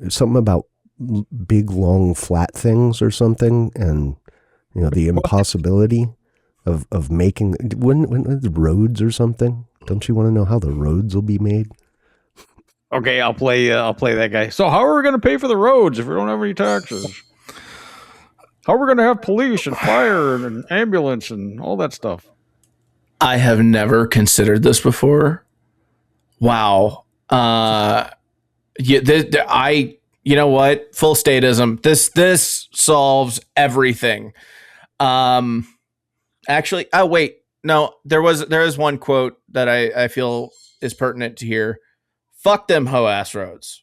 something about big, long, flat things or something, and the impossibility of making when the roads or something. Don't you want to know how the roads will be made? Okay, I'll play that guy. So how are we going to pay for the roads if we don't have any taxes? How are we going to have police and fire and ambulance and all that stuff? I have never considered this before. Wow. You know what? Full statism. This solves everything. Actually, oh wait, no. There is one quote that I feel is pertinent to here. Fuck them hoe ass roads.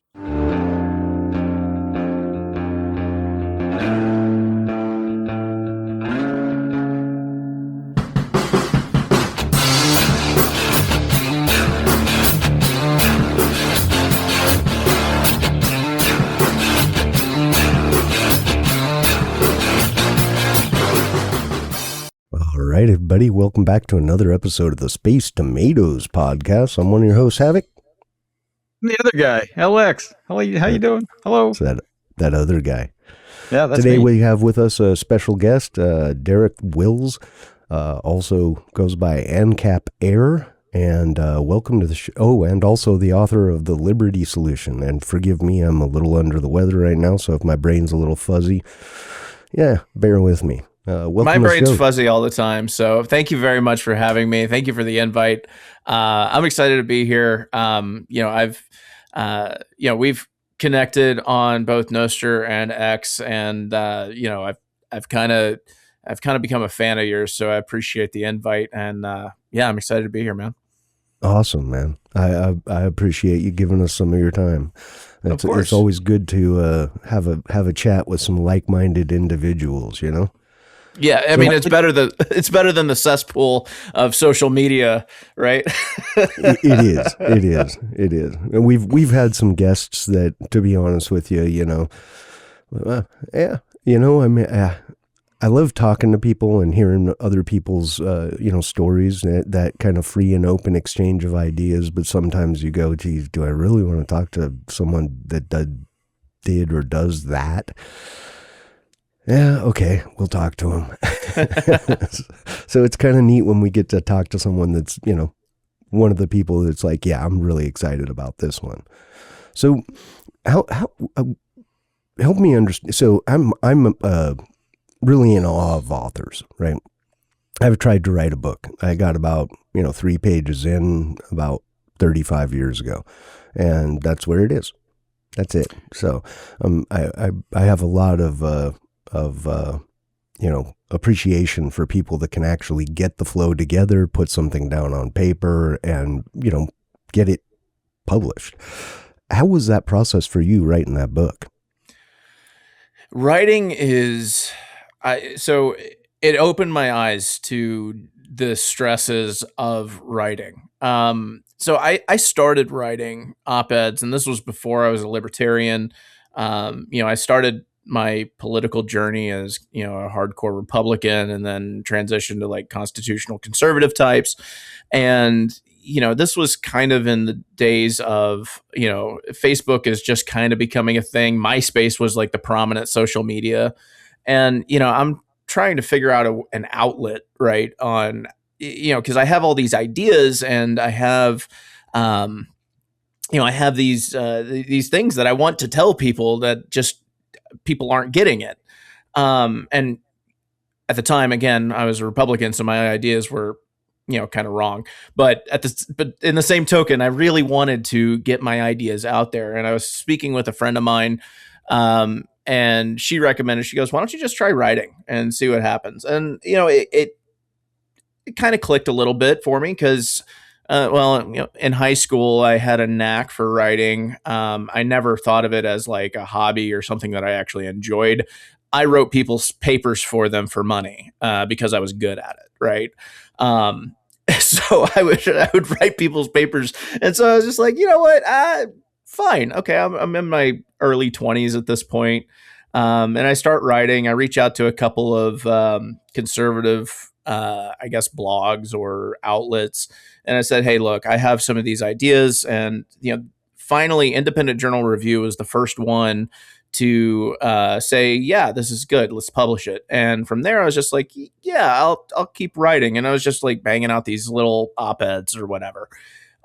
All right, everybody, welcome back to another episode of the Space Tomatoes podcast. I'm one of your hosts, Havok. The other guy, LX. How you doing? Hello. So that other guy. Yeah, that's Today me. we have with us a special guest, Derek Wills, also goes by AncapAir, and welcome to the show. Oh, and also the author of The Liberty Solution. And forgive me, I'm a little under the weather right now, so if my brain's a little fuzzy, yeah, bear with me. My brain's fuzzy all the time, so thank you very much for having me. Thank you for the invite. I'm excited to be here. We've connected on both Nostr and X, and I've kind of become a fan of yours, so I appreciate the invite, and I'm excited to be here, man. Awesome, man. I appreciate you giving us some of your time. It's always good to have a chat with some like-minded individuals, you know. Yeah, I mean, it's better than the cesspool of social media, right? It is. And we've had some guests that, to be honest with you, I love talking to people and hearing other people's, stories, that kind of free and open exchange of ideas. But sometimes you go, geez, do I really want to talk to someone that did or does that? Yeah, okay, we'll talk to him. So it's kind of neat when we get to talk to someone that's, one of the people that's like, yeah, I'm really excited about this one. So how help me understand. So I'm really in awe of authors, right? I've tried to write a book. I got about, 3 pages in about 35 years ago, and that's where it is. That's it. So I have a lot of appreciation for people that can actually get the flow together, put something down on paper, and, get it published. How was that process for you writing that book? Writing so it opened my eyes to the stresses of writing. So I started writing op-eds, and this was before I was a libertarian. I started my political journey as, a hardcore Republican, and then transitioned to like constitutional conservative types. And, this was kind of in the days of, Facebook is just kind of becoming a thing. MySpace was like the prominent social media. And, I'm trying to figure out an outlet, right, on, because I have all these ideas, and I have, I have these things that I want to tell people that just people aren't getting it. And at the time, again, I was a Republican, so my ideas were, kind of wrong. But in the same token, I really wanted to get my ideas out there. And I was speaking with a friend of mine, and she recommended, she goes, why don't you just try writing and see what happens? And, it kind of clicked a little bit for me because, in high school, I had a knack for writing. I never thought of it as like a hobby or something that I actually enjoyed. I wrote people's papers for them for money because I was good at it, right? So I would write people's papers, and so I was just like, you know what? Fine, okay. I'm in my early 20s at this point, and I start writing. I reach out to a couple of conservative, blogs or outlets. And I said, hey, look, I have some of these ideas, and, finally Independent Journal Review was the first one to say, yeah, this is good, let's publish it. And from there I was just like, yeah, I'll keep writing. And I was just like banging out these little op-eds or whatever.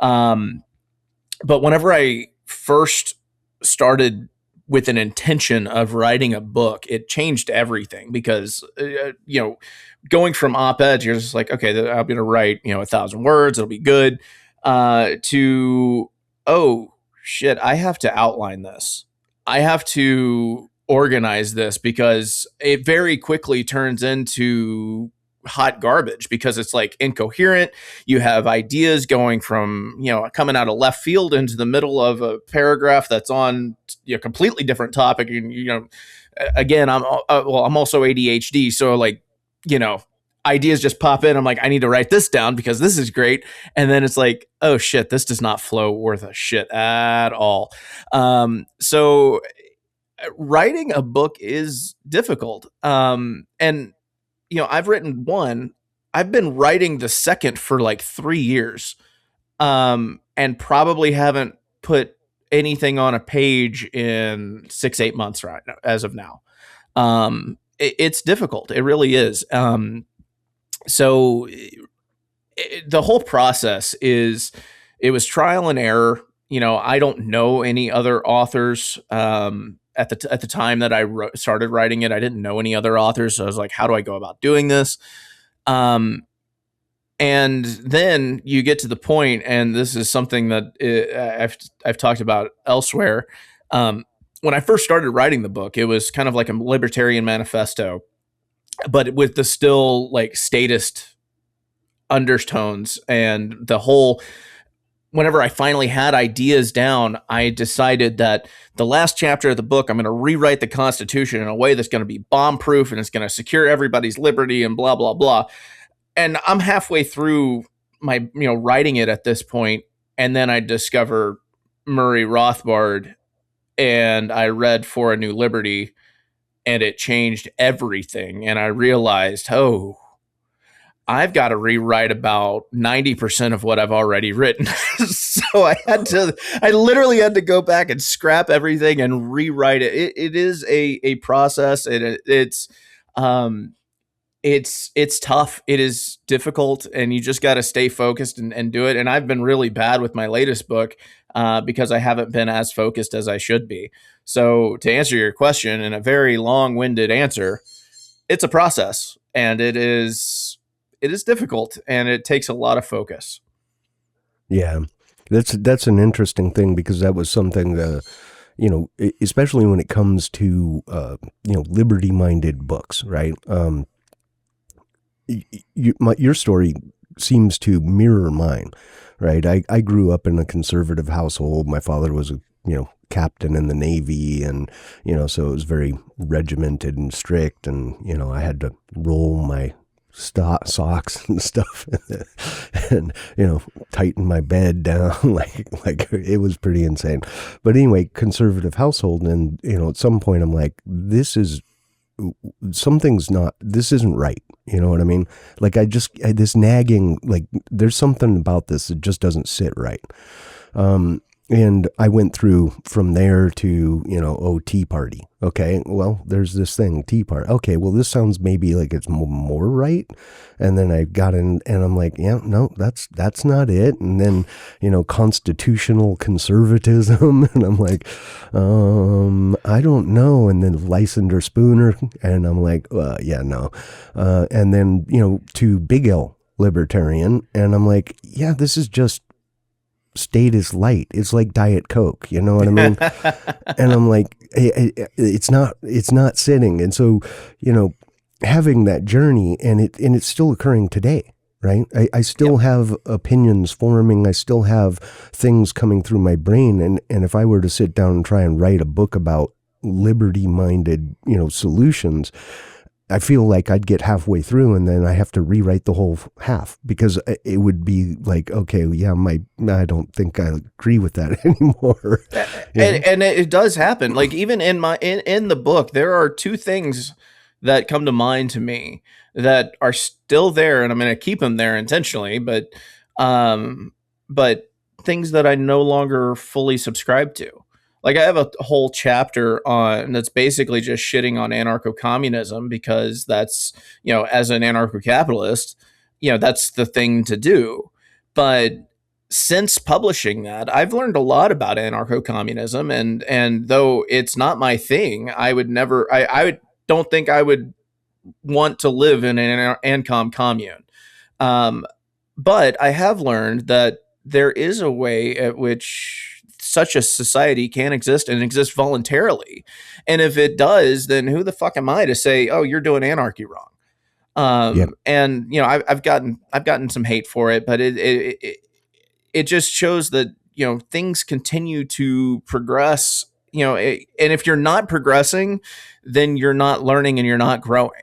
But whenever I first started with an intention of writing a book, it changed everything, because going from op-eds, you're just like, okay, I'm going to write 1,000 words, it'll be good, to, oh shit, I have to outline this, I have to organize this, because it very quickly turns into hot garbage, because it's like incoherent. You have ideas going from, coming out of left field into the middle of a paragraph that's on a completely different topic. And, again, I'm also ADHD. So like, ideas just pop in. I'm like, I need to write this down because this is great. And then it's like, oh shit, this does not flow worth a shit at all. So writing a book is difficult. And I've written one. I've been writing the second for like 3 years, and probably haven't put anything on a page in 6-8 months right now, as of now. It's difficult. It really is. So the whole process it was trial and error. I don't know any other authors. At the time that I started writing it, I didn't know any other authors. So I was like, how do I go about doing this? And then you get to the point, and this is something that I've talked about elsewhere. When I first started writing the book, it was kind of like a libertarian manifesto, but with the still like statist undertones, and the whole. Whenever I finally had ideas down, I decided that the last chapter of the book, I'm going to rewrite the Constitution in a way that's going to be bomb-proof, and it's going to secure everybody's liberty and blah, blah, blah. And I'm halfway through my, writing it at this point, and then I discover Murray Rothbard, and I read For a New Liberty, and it changed everything. And I realized, I've got to rewrite about 90% of what I've already written. So I literally had to go back and scrap everything and rewrite it. It is a process. It's tough. It is difficult, and you just got to stay focused and do it. And I've been really bad with my latest book because I haven't been as focused as I should be. So to answer your question in a very long-winded answer, it's a process, and it is difficult, and it takes a lot of focus. Yeah, that's an interesting thing, because that was something that, especially when it comes to, liberty-minded books, right? Your story seems to mirror mine, right? I grew up in a conservative household. My father was a, captain in the Navy, and, so it was very regimented and strict, and, I had to roll my socks and stuff and tighten my bed down like it was pretty insane. But anyway, conservative household, and at some point I'm like, this isn't right, you know what I mean? Like this nagging, like there's something about this that just doesn't sit right. And I went through from there to, Tea Party. Okay, well, there's this thing, Tea Party. Okay, well, this sounds maybe like it's more right. And then I got in, and I'm like, yeah, no, that's not it. And then, constitutional conservatism. And I'm like, I don't know. And then Lysander Spooner. And I'm like, yeah, no. And then, to Big L libertarian. And I'm like, yeah, this is just status light. It's like Diet Coke, you know what I mean? And I'm like, it's not sitting. And so, having that journey, and it's still occurring today, right? I still have opinions forming. I still have things coming through my brain. And if I were to sit down and try and write a book about liberty-minded, solutions, I feel like I'd get halfway through, and then I have to rewrite the whole half, because it would be like, okay, yeah, I don't think I agree with that anymore. And it does happen. Like even in the book, there are two things that come to mind to me that are still there, and I'm going to keep them there intentionally. But things that I no longer fully subscribe to. Like I have a whole chapter on that's basically just shitting on anarcho-communism because that's, as an anarcho-capitalist, that's the thing to do. But since publishing that, I've learned a lot about anarcho-communism, and though it's not my thing, I would never, don't think I would want to live in an ANCOM commune. But I have learned that there is a way at which such a society can exist and exist voluntarily. And if it does, then who the fuck am I to say, oh, you're doing anarchy wrong? And I've gotten some hate for it, but it just shows that, things continue to progress, and if you're not progressing, then you're not learning and you're not growing.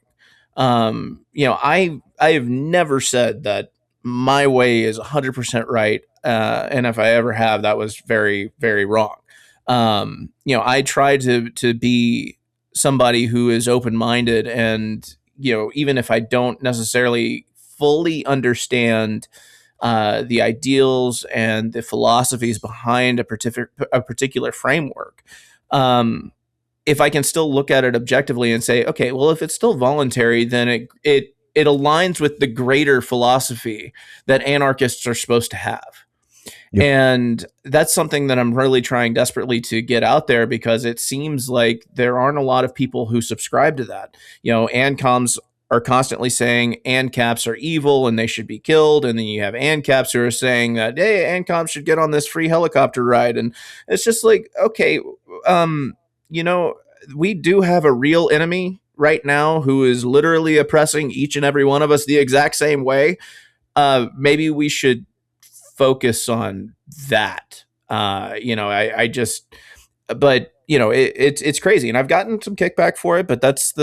I have never said that my way is 100% right. And if I ever have, that was very, very wrong. I try to be somebody who is open-minded, and, even if I don't necessarily fully understand the ideals and the philosophies behind a particular framework, if I can still look at it objectively and say, okay, well, if it's still voluntary, then it aligns with the greater philosophy that anarchists are supposed to have. Yep. And that's something that I'm really trying desperately to get out there, because it seems like there aren't a lot of people who subscribe to that. ANCOMs are constantly saying AnCaps are evil and they should be killed. And then you have AnCaps who are saying that, hey, ANCOMs should get on this free helicopter ride. And it's just like, okay, we do have a real enemy right now who is literally oppressing each and every one of us the exact same way. Maybe we should focus on that. It's crazy, and I've gotten some kickback for it, but that's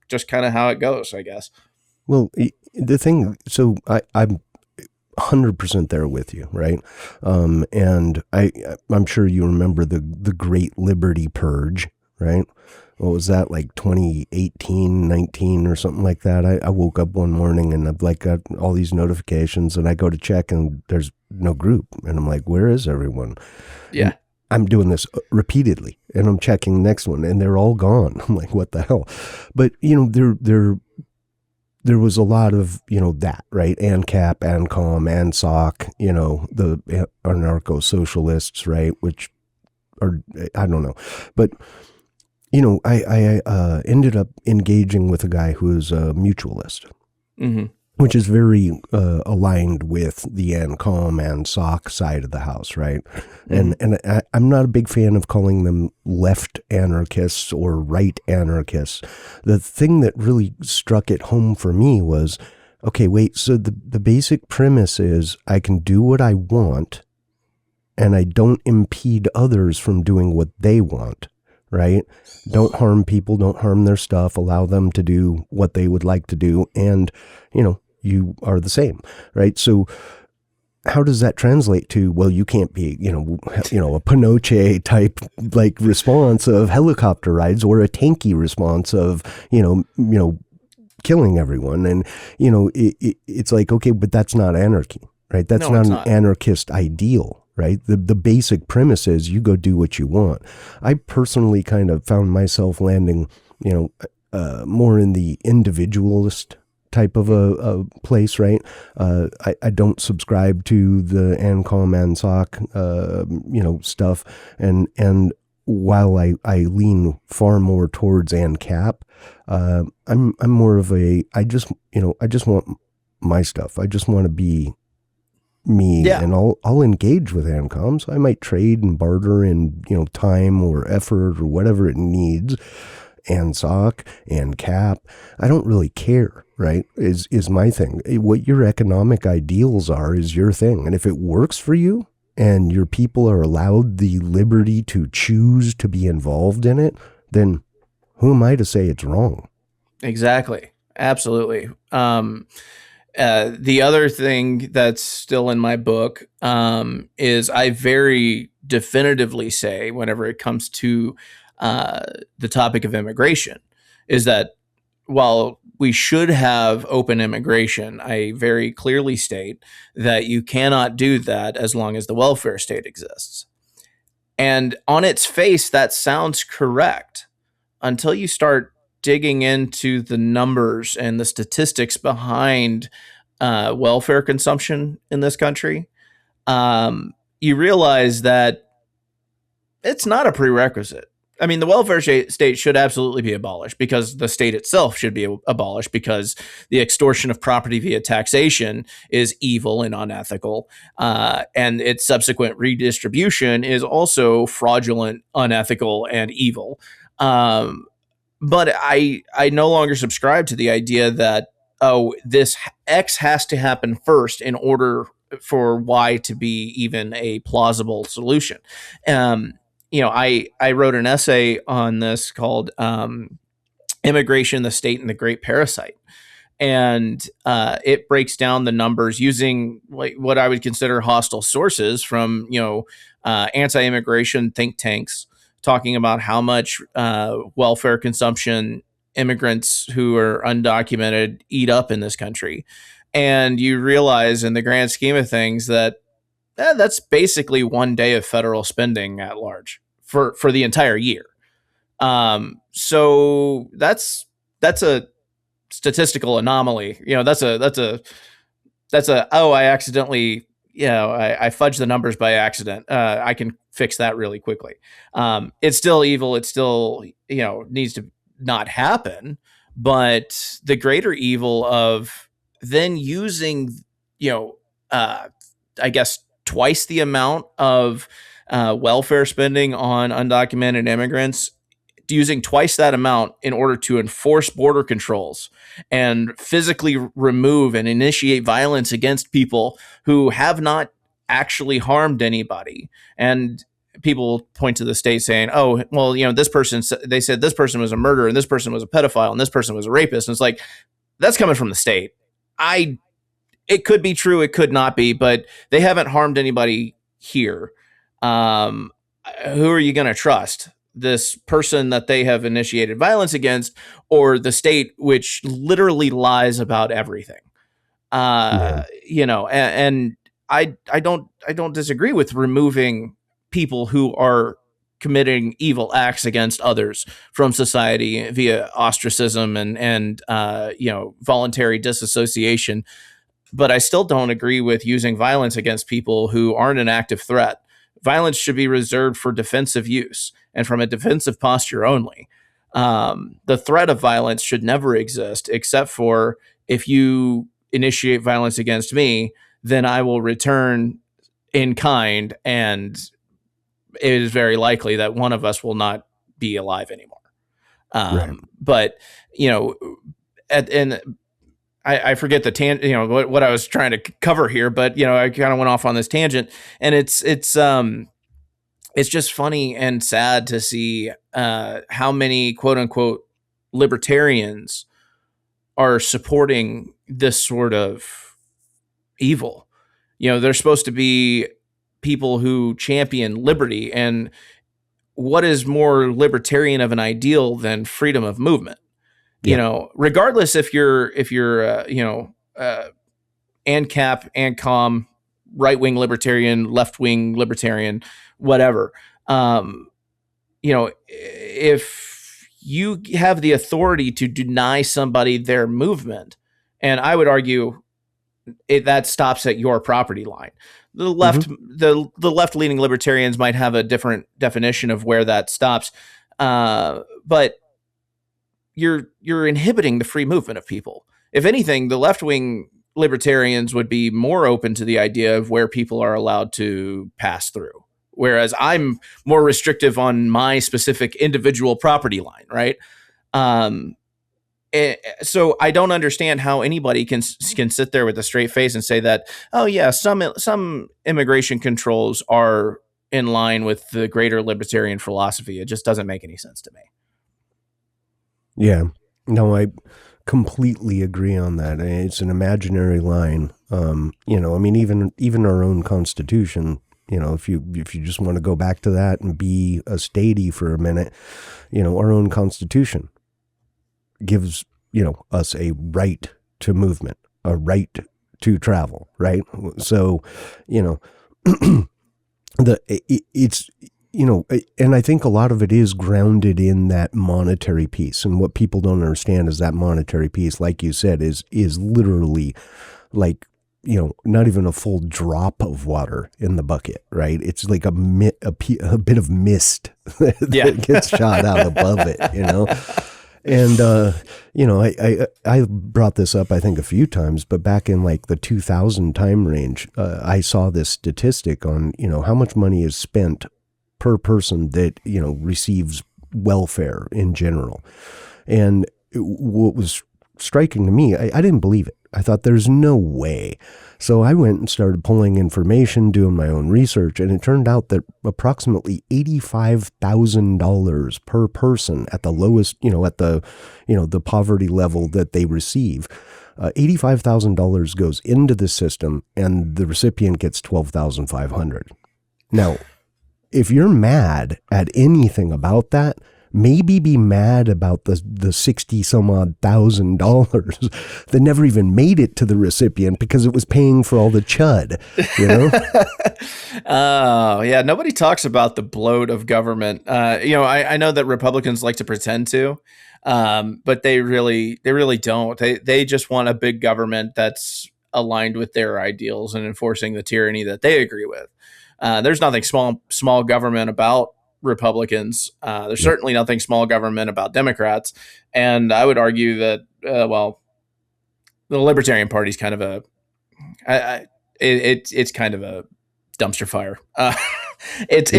just kind of how it goes, I guess. Well, the thing, so I'm 100% there with you, right? And I'm sure you remember the Great Liberty Purge, right? What was that, like 2018, 19 or something like that? I woke up one morning and I've got all these notifications, and I go to check and there's no group. And I'm like, where is everyone? Yeah. And I'm doing this repeatedly, and I'm checking the next one and they're all gone. I'm like, what the hell? But, there was a lot of, that, right? AnCap, ANCOM, ANSOC, the anarcho-socialists, right? Which are, I don't know. But, I ended up engaging with a guy who is a mutualist, which is very aligned with the ANCOM, ANSOC side of the house, right? And I'm not a big fan of calling them left anarchists or right anarchists. The thing that really struck it home for me was, okay, wait, so the basic premise is I can do what I want, and I don't impede others from doing what they want. Right? Don't harm people, don't harm their stuff, allow them to do what they would like to do. And, you are the same, right? So how does that translate to, well, you can't be, a Pinochet type like response of helicopter rides, or a tanky response of, killing everyone. And, it's like, okay, but that's not anarchy, right? That's not an anarchist ideal. Right? The basic premise is you go do what you want. I personally kind of found myself landing, more in the individualist type of a place, right? I don't subscribe to the ANCOM, ANSOC, stuff. And while I lean far more towards AnCap, I'm more of I just want my stuff. I just want to be me, and I'll engage with ANCOMs. I might trade and barter in, time or effort or whatever it needs. ANSOC, AnCap, I don't really care, right? Is my thing. What your economic ideals are is your thing. And if it works for you and your people are allowed the liberty to choose to be involved in it, then who am I to say it's wrong? Exactly. Absolutely. The other thing that's still in my book is I very definitively say, whenever it comes to the topic of immigration, is that while we should have open immigration. I very clearly state that you cannot do that as long as the welfare state exists. And on its face, that sounds correct until you start digging into the numbers and the statistics behind welfare consumption in this country. You realize that it's not a prerequisite. I mean, the welfare state should absolutely be abolished, because the state itself should be abolished, because the extortion of property via taxation is evil and unethical. And its subsequent redistribution is also fraudulent, unethical, and evil. But I no longer subscribe to the idea that, oh, this X has to happen first in order for Y to be even a plausible solution. I wrote an essay on this called Immigration, the State, and the Great Parasite. And it breaks down the numbers using like what I would consider hostile sources from, anti-immigration think tanks, talking about how much welfare consumption immigrants who are undocumented eat up in this country. And you realize in the grand scheme of things that that's basically 1 day of federal spending at large for the entire year. So that's a statistical anomaly. That's a I accidentally, I fudged the numbers by accident. I can fix that really quickly. It's still evil. It still, needs to not happen. But the greater evil of then using, I guess, twice the amount of welfare spending on undocumented immigrants, using twice that amount in order to enforce border controls and physically remove and initiate violence against people who have not actually harmed anybody. And people point to the state saying, oh, well, this person, they said this person was a murderer and this person was a pedophile and this person was a rapist. And it's like, that's coming from the state. It could be true, it could not be, but they haven't harmed anybody here. Who are you going to trust? This person that they have initiated violence against, or the state, which literally lies about everything? And I don't disagree with removing people who are committing evil acts against others from society via ostracism and voluntary disassociation. But I still don't agree with using violence against people who aren't an active threat. Violence should be reserved for defensive use and from a defensive posture only. The threat of violence should never exist, except for if you initiate violence against me, then I will return in kind, and it is very likely that one of us will not be alive anymore. Right. But, I forget the what I was trying to cover here, but I kind of went off on this tangent, and it's just funny and sad to see how many quote unquote libertarians are supporting this sort of evil. They're supposed to be people who champion liberty, and what is more libertarian of an ideal than freedom of movement? Regardless if you're AnCap, AnCom, right-wing libertarian, left-wing libertarian, whatever. If you have the authority to deny somebody their movement, and I would argue that stops at your property line. The left, the left-leaning libertarians might have a different definition of where that stops, but you're inhibiting the free movement of people. If anything, the left-wing libertarians would be more open to the idea of where people are allowed to pass through, whereas I'm more restrictive on my specific individual property line, right? So I don't understand how anybody can sit there with a straight face and say that, oh yeah, some immigration controls are in line with the greater libertarian philosophy. It just doesn't make any sense to me. Yeah, no, I completely agree on that. It's an imaginary line. Even our own Constitution, if you just want to go back to that and be a statey for a minute, our own Constitution gives us a right to movement, a right to travel, right? So, it's, and I think a lot of it is grounded in that monetary piece. And what people don't understand is that monetary piece, like you said, is literally like, not even a full drop of water in the bucket, right? It's like a bit of mist that gets shot out above it, And, I brought this up, I think, a few times, but back in like the 2000 time range, I saw this statistic on, how much money is spent per person that, receives welfare in general. And what was striking to me, I didn't believe it. I thought there's no way. So I went and started pulling information, doing my own research, and it turned out that approximately $85,000 per person at the lowest, at the poverty level that they receive, $85,000 goes into the system, and the recipient gets $12,500. Now, if you're mad at anything about that, maybe be mad about the 60 some odd $1,000 that never even made it to the recipient because it was paying for all the chud, Oh, yeah. Nobody talks about the bloat of government. I know that Republicans like to pretend to, but they really don't. They just want a big government that's aligned with their ideals and enforcing the tyranny that they agree with. There's nothing small government about Republicans. There's certainly nothing small government about Democrats. And I would argue that, the Libertarian Party is kind of it's kind of a dumpster fire. It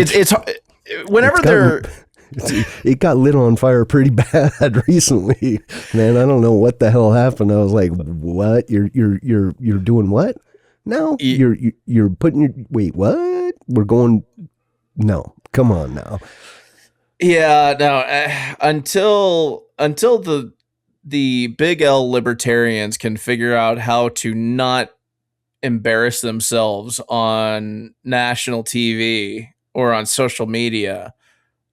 got lit on fire pretty bad recently, man. I don't know what the hell happened. I was like, what? You're doing what? No, you're putting wait, what? We're going, no. Come on now. Yeah, no. Until the big L libertarians can figure out how to not embarrass themselves on national TV or on social media,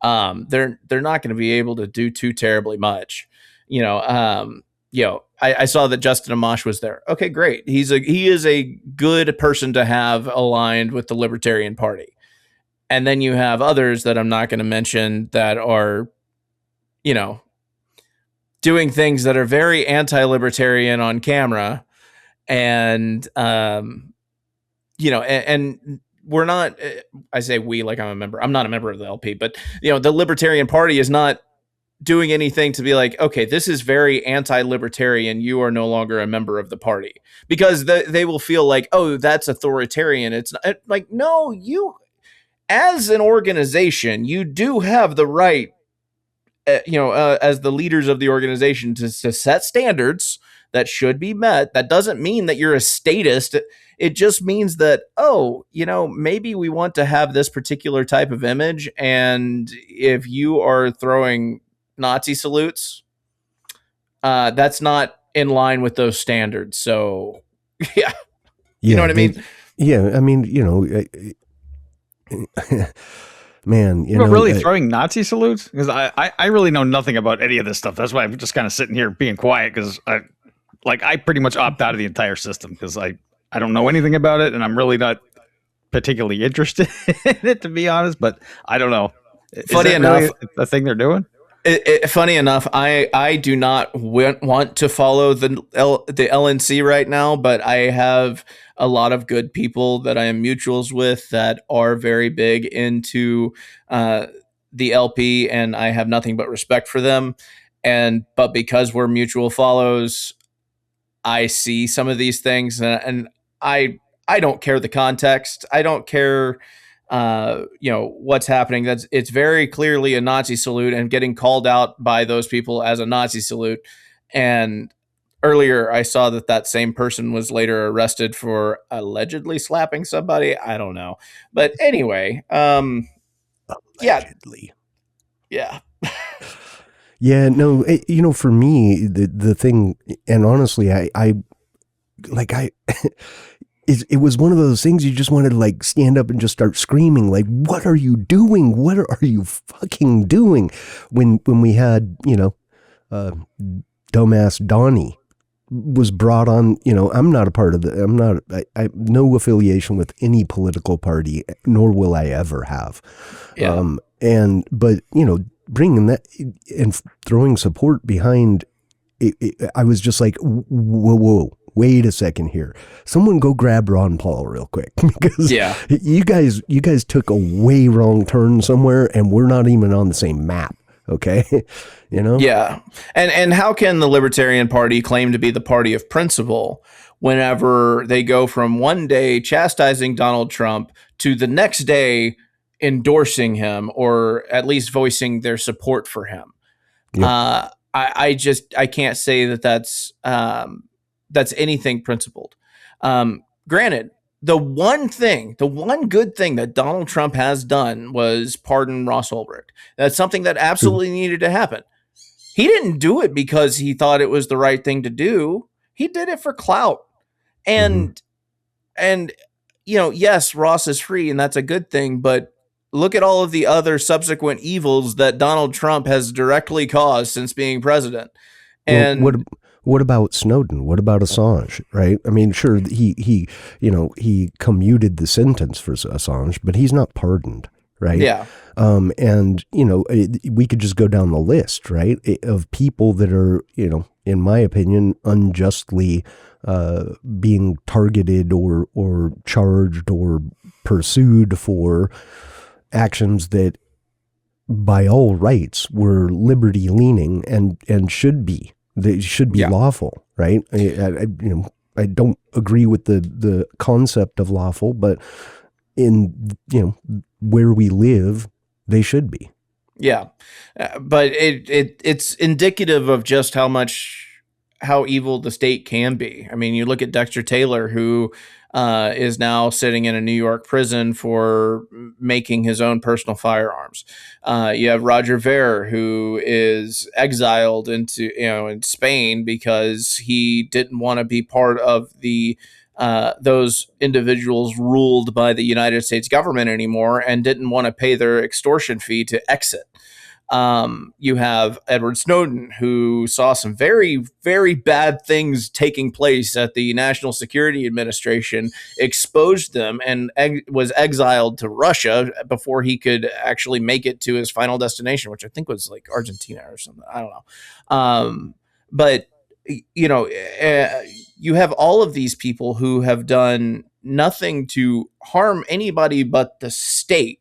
they're not going to be able to do too terribly much. I saw that Justin Amash was there. Okay, great. He is a good person to have aligned with the Libertarian Party. And then you have others that I'm not going to mention that are, doing things that are very anti-libertarian on camera. And, and we're not, I say we like I'm a member. I'm not a member of the LP, but, the Libertarian Party is not doing anything to be like, okay, this is very anti-libertarian. You are no longer a member of the party. Because they will feel like, oh, that's authoritarian. It's not, like, no, as an organization, you do have the right, as the leaders of the organization to set standards that should be met. That doesn't mean that you're a statist. It just means that, maybe we want to have this particular type of image. And if you are throwing Nazi salutes, that's not in line with those standards. So, yeah. You know what I mean? Yeah. I mean, man, really throwing Nazi salutes? Because I really know nothing about any of this stuff. That's why I'm just kind of sitting here being quiet, because I pretty much opt out of the entire system because I don't know anything about it, and I'm really not particularly interested in it, to be honest. But I don't know. Funny enough, really the thing they're doing. Funny enough, I do not want to follow the LNC right now, but I have a lot of good people that I am mutuals with that are very big into the LP, and I have nothing but respect for them. But because we're mutual follows, I see some of these things, and I don't care the context. I don't care what's happening. It's very clearly a Nazi salute and getting called out by those people as a Nazi salute. And earlier I saw that same person was later arrested for allegedly slapping somebody. I don't know. But anyway, allegedly. Yeah. Yeah, no, for me, the thing, and honestly, it was one of those things you just wanted to like stand up and just start screaming, like, what are you doing? What are you fucking doing? When we had, dumbass Donnie was brought on. I'm not a part of I no affiliation with any political party, nor will I ever have. Yeah. But bringing that and throwing support behind it, I was just like, whoa, wait a second here. Someone go grab Ron Paul real quick, because you guys took a way wrong turn somewhere, and we're not even on the same map. Okay. Yeah. And how can the Libertarian Party claim to be the party of principle whenever they go from one day chastising Donald Trump to the next day endorsing him, or at least voicing their support for him? Yep. I can't say that's anything principled. Granted, the one good thing that Donald Trump has done was pardon Ross Ulbricht. That's something that absolutely needed to happen. He didn't do it because he thought it was the right thing to do. He did it for clout. And yes, Ross is free, and that's a good thing, but look at all of the other subsequent evils that Donald Trump has directly caused since being president. And what about Snowden? What about Assange? Right? I mean, sure, he commuted the sentence for Assange, but he's not pardoned, right? Yeah. And we could just go down the list, right, of people that are, in my opinion, unjustly being targeted or charged or pursued for actions that, by all rights, were liberty leaning and should be. They should be lawful, right? I don't agree with the concept of lawful, but in where we live, they should be. Yeah, but it's indicative of just how evil the state can be. I mean, you look at Dexter Taylor, who is now sitting in a New York prison for making his own personal firearms. You have Roger Ver, who is exiled in Spain because he didn't want to be part of those individuals ruled by the United States government anymore, and didn't want to pay their extortion fee to exit. You have Edward Snowden, who saw some very, very bad things taking place at the National Security Administration, exposed them, and was exiled to Russia before he could actually make it to his final destination, which I think was like Argentina or something. I don't know. But you have all of these people who have done nothing to harm anybody but the state.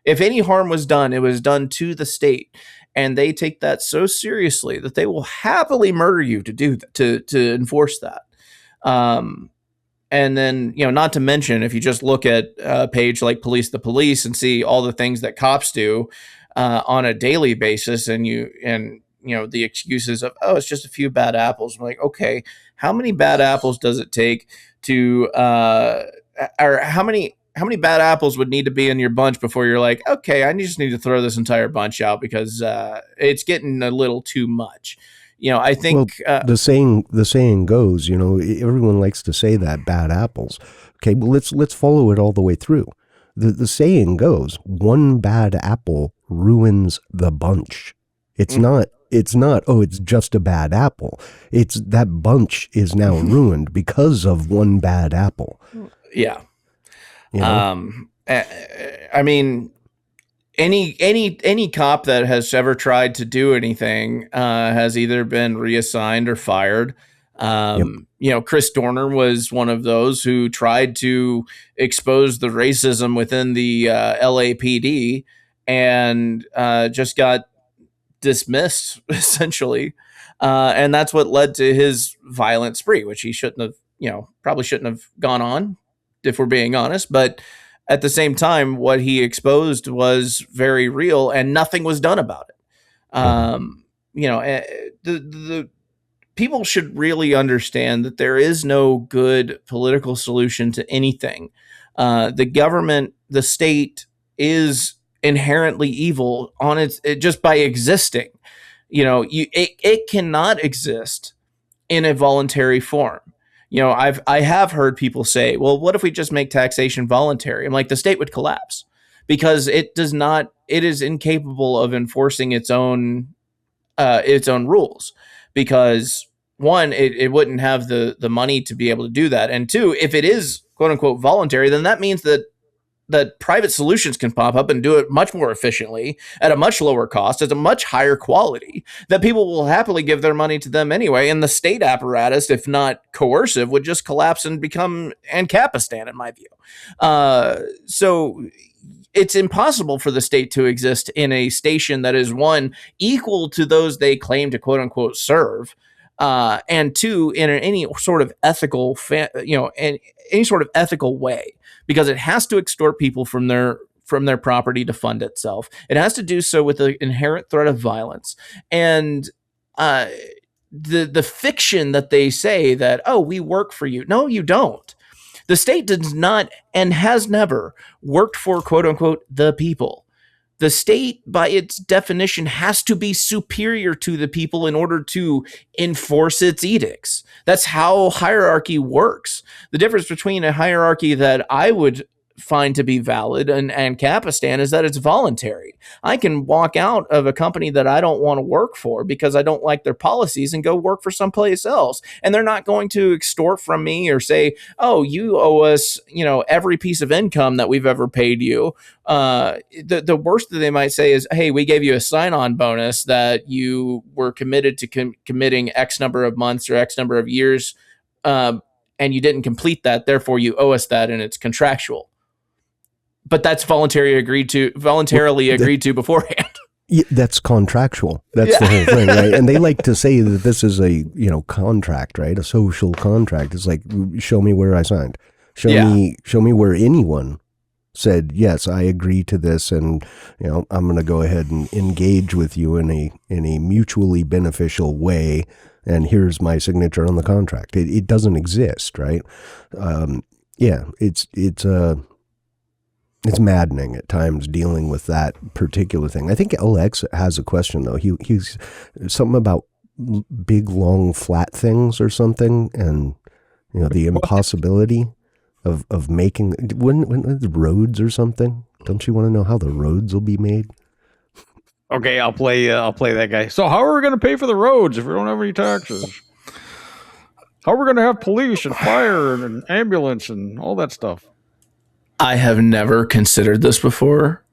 If any harm was done, it was done to the state, and they take that so seriously that they will happily murder you to do that, to enforce that. And then, not to mention, if you just look at a page like Police the Police and see all the things that cops do on a daily basis, and the excuses of, oh, it's just a few bad apples. I'm like, okay, how many bad apples does it take to, or how many bad apples would need to be in your bunch before you're like, okay, I just need to throw this entire bunch out because it's getting a little too much. I think the saying goes, everyone likes to say that, bad apples. Okay, well, let's follow it all the way through. The saying goes, one bad apple ruins the bunch. It's not, oh, it's just a bad apple. It's that bunch is now ruined because of one bad apple. Yeah. I mean, any cop that has ever tried to do anything has either been reassigned or fired. Chris Dorner was one of those who tried to expose the racism within the LAPD and just got dismissed, essentially. And that's what led to his violent spree, which he probably shouldn't have gone on, if we're being honest. But at the same time, what he exposed was very real, and nothing was done about it. The people should really understand that there is no good political solution to anything. The government, the state, is inherently evil on it just by existing. It cannot exist in a voluntary form. I have heard people say, well, what if we just make taxation voluntary? I'm like, the state would collapse because it is incapable of enforcing its own rules. because one, it wouldn't have the money to be able to do that. And two, if it is quote unquote voluntary, then that means that private solutions can pop up and do it much more efficiently at a much lower cost, at a much higher quality, that people will happily give their money to them anyway. And the state apparatus, if not coercive, would just collapse and become AncapAstan, in my view. So it's impossible for the state to exist in a station that is, one, equal to those they claim to quote unquote serve, and two, in any sort of ethical, any sort of ethical way, because it has to extort people from their property to fund itself. It has to do so with the inherent threat of violence. And the fiction that they say that, oh, we work for you. No, you don't. The state does not and has never worked for, quote unquote, the people. The state, by its definition, has to be superior to the people in order to enforce its edicts. That's how hierarchy works. The difference between a hierarchy that I would find to be valid and AncapAstan is that it's voluntary. I can walk out of a company that I don't want to work for because I don't like their policies and go work for someplace else. And they're not going to extort from me or say, oh, you owe us, every piece of income that we've ever paid you. The worst that they might say is, hey, we gave you a sign-on bonus that you were committed to committing X number of months or X number of years, and you didn't complete that. Therefore, you owe us that, and it's contractual. But that's voluntarily agreed to beforehand. Yeah, that's contractual. That's the whole thing, right? And they like to say that this is a contract, right? A social contract. It's like, show me where I signed. Show me where anyone said, yes, I agree to this, and I'm going to go ahead and engage with you in a mutually beneficial way, and here's my signature on the contract. It doesn't exist, right? It's maddening at times dealing with that particular thing. I think LX has a question though. He's something about big, long, flat things or something, and the impossibility of making when the roads or something. Don't you want to know how the roads will be made? Okay, I'll play that guy. So how are we going to pay for the roads if we don't have any taxes? How are we going to have police and fire and ambulance and all that stuff? I have never considered this before.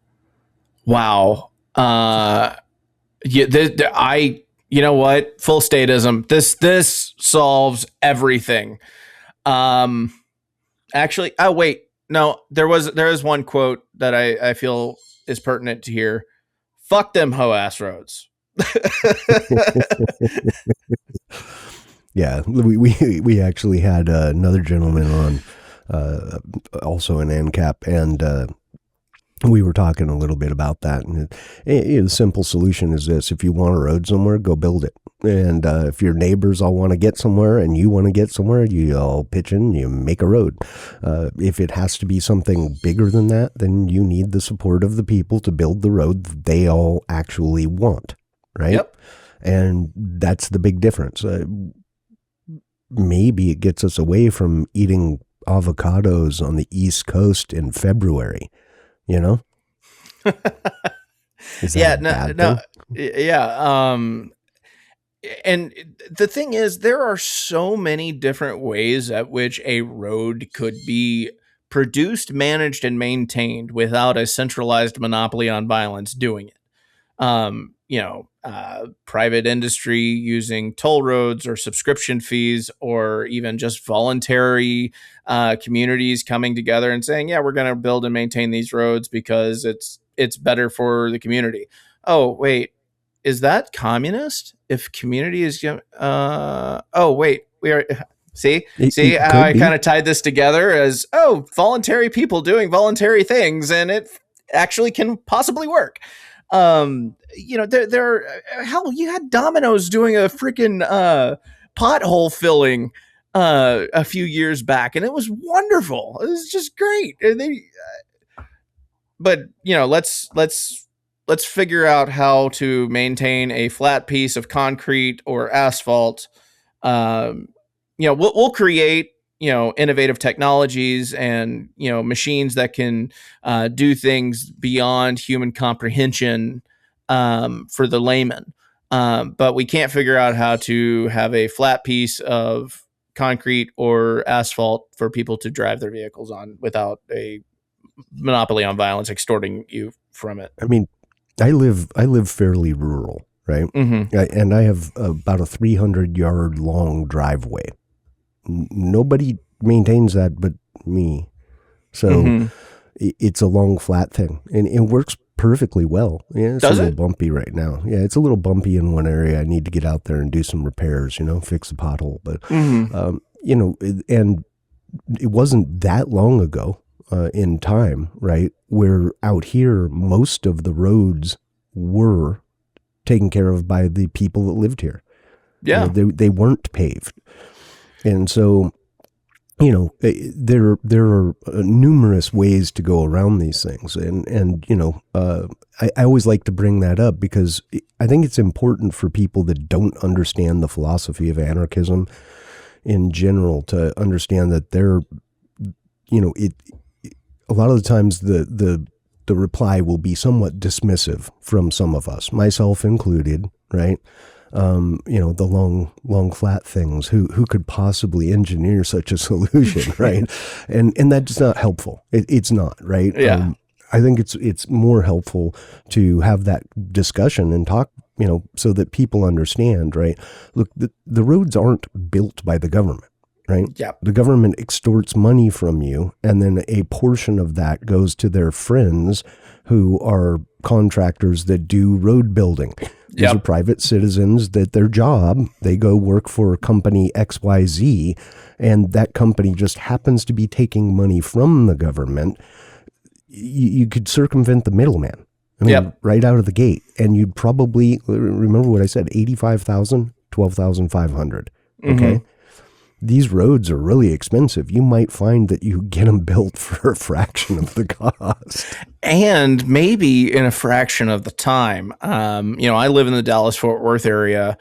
Wow. You know what? Full statism. This solves everything. Actually, oh wait, no. There is one quote that I feel is pertinent to here. Fuck them hoe ass roads. Yeah, we actually had another gentleman on. Also an AnCap, and we were talking a little bit about that. And the simple solution is this: if you want a road somewhere, go build it. And if your neighbors all want to get somewhere and you want to get somewhere, you all pitch in, you make a road. If it has to be something bigger than that, then you need the support of the people to build the road that they all actually want, right? Yep. And that's the big difference. Maybe it gets us away from eating avocados on the East Coast in February, Is that and the thing is, there are so many different ways at which a road could be produced, managed, and maintained without a centralized monopoly on violence doing it. Private industry using toll roads or subscription fees, or even just voluntary communities coming together and saying, yeah, we're going to build and maintain these roads because it's better for the community. Oh, wait, is that communist? If community is, see how I kind of tied this together as, voluntary people doing voluntary things, and it actually can possibly work. Hell, you had Domino's doing a freaking pothole filling a few years back, and it was wonderful. It was just great. But let's figure out how to maintain a flat piece of concrete or asphalt. We'll create innovative technologies and machines that can do things beyond human comprehension for the layman. but we can't figure out how to have a flat piece of concrete or asphalt for people to drive their vehicles on without a monopoly on violence extorting you from it. I mean, I live fairly rural, right? Mm-hmm. And I have about a 300-yard long driveway. Nobody maintains that but me. So it's a long flat thing, and it works perfectly well. Yeah, it's a little bumpy right now. Yeah, it's a little bumpy in one area. I need to get out there and do some repairs, fix the pothole. But, and it wasn't that long ago in time, right, where out here, most of the roads were taken care of by the people that lived here. Yeah. They weren't paved. And so, there are numerous ways to go around these things. And I always like to bring that up because I think it's important for people that don't understand the philosophy of anarchism in general to understand that a lot of the times the reply will be somewhat dismissive from some of us, myself included, right? The long flat things, who could possibly engineer such a solution, right? And that's not helpful. It's not, right? Yeah. I think it's more helpful to have that discussion and talk, so that people understand, right? Look, the roads aren't built by the government, right? Yeah. The government extorts money from you, and then a portion of that goes to their friends who are contractors that do road building. These are private citizens that their job, they go work for company XYZ, and that company just happens to be taking money from the government. You could circumvent the middleman. I mean, right out of the gate. And you'd probably, remember what I said, 85,000, 12,500. Okay. These roads are really expensive. You might find that you get them built for a fraction of the cost. And maybe in a fraction of the time. I live in the Dallas-Fort Worth area,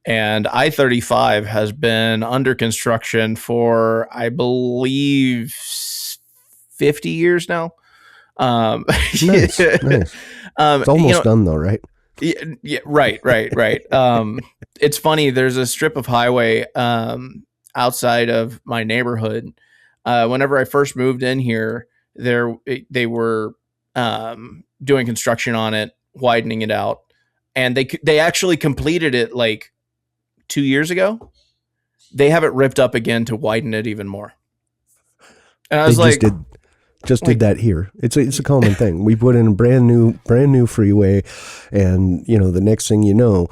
and I-35 has been under construction for, I believe, 50 years now. Nice. It's almost done though, right? Yeah, right. It's funny. There's a strip of highway outside of my neighborhood. Whenever I first moved in here, they were doing construction on it, widening it out, and they actually completed it like 2 years ago. They have it ripped up again to widen it even more. And I was did that here. It's a common thing. We put in a brand new freeway, and the next thing you know,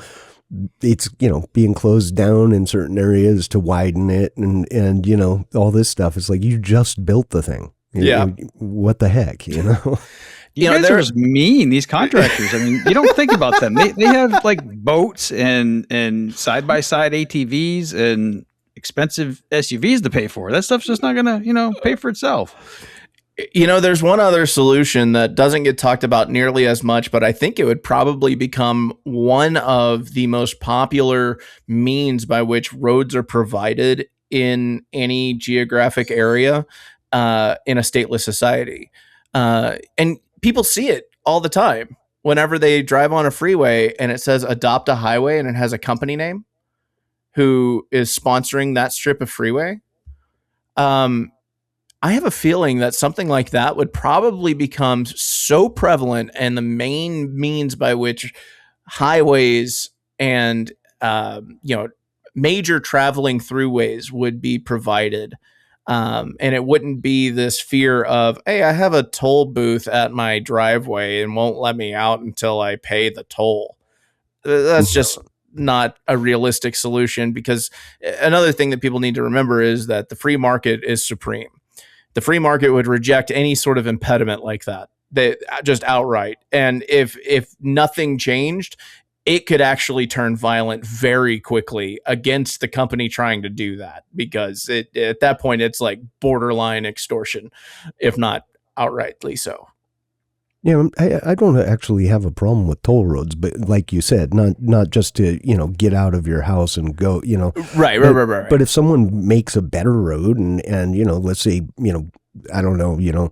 it's being closed down in certain areas to widen it, and all this stuff. It's like, you just built the thing. What the heck, You guys are mean, these contractors. I mean, you don't think about them. They have like boats and side-by-side ATVs and expensive SUVs to pay for. That stuff's just not gonna, pay for itself. There's one other solution that doesn't get talked about nearly as much, but I think it would probably become one of the most popular means by which roads are provided in any geographic area in a stateless society. And people see it all the time whenever they drive on a freeway and it says adopt a highway and it has a company name who is sponsoring that strip of freeway. I have a feeling that something like that would probably become so prevalent, and the main means by which highways and major traveling throughways would be provided. And it wouldn't be this fear of, hey, I have a toll booth at my driveway and won't let me out until I pay the toll. That's just not a realistic solution, because another thing that people need to remember is that the free market is supreme. The free market would reject any sort of impediment like that, just outright. And if nothing changed, it could actually turn violent very quickly against the company trying to do that, because at that point, it's like borderline extortion, if not outrightly so. Yeah, I don't actually have a problem with toll roads, but like you said, not just to, get out of your house and go, Right. But if someone makes a better road and let's say, I don't know,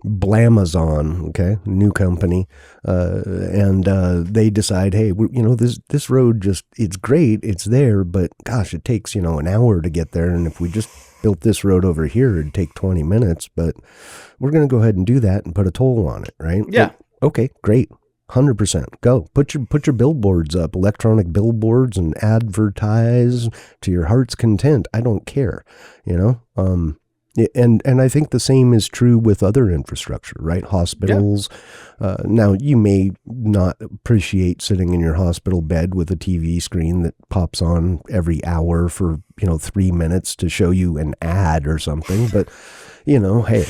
Blamazon, okay, new company, and they decide, hey, this road it's great, it's there, but gosh, it takes an hour to get there, and if we just built this road over here, it'd take 20 minutes, but we're going to go ahead and do that and put a toll on it, right? Yeah. Okay, great. 100%. Go. Put your billboards up, electronic billboards, and advertise to your heart's content. I don't care, And I think the same is true with other infrastructure, right? Hospitals. Yeah. Now, you may not appreciate sitting in your hospital bed with a TV screen that pops on every hour for 3 minutes to show you an ad or something, but hey.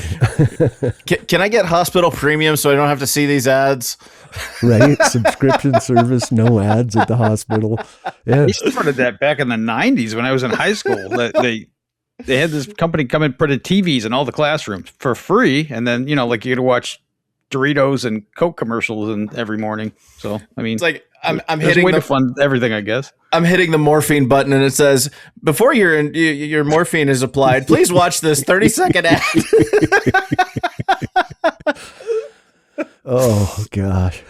Can I get hospital premium so I don't have to see these ads? Right? Subscription service, no ads at the hospital. Yeah. They started that back in the 90s when I was in high school. They had this company come and put in TVs in all the classrooms for free. And then, you got to watch Doritos and Coke commercials every morning. So, I mean, it's like I'm hitting way to fund everything, I guess. I'm hitting the morphine button and it says, before your morphine is applied, please watch this 30-second ad. Oh, gosh.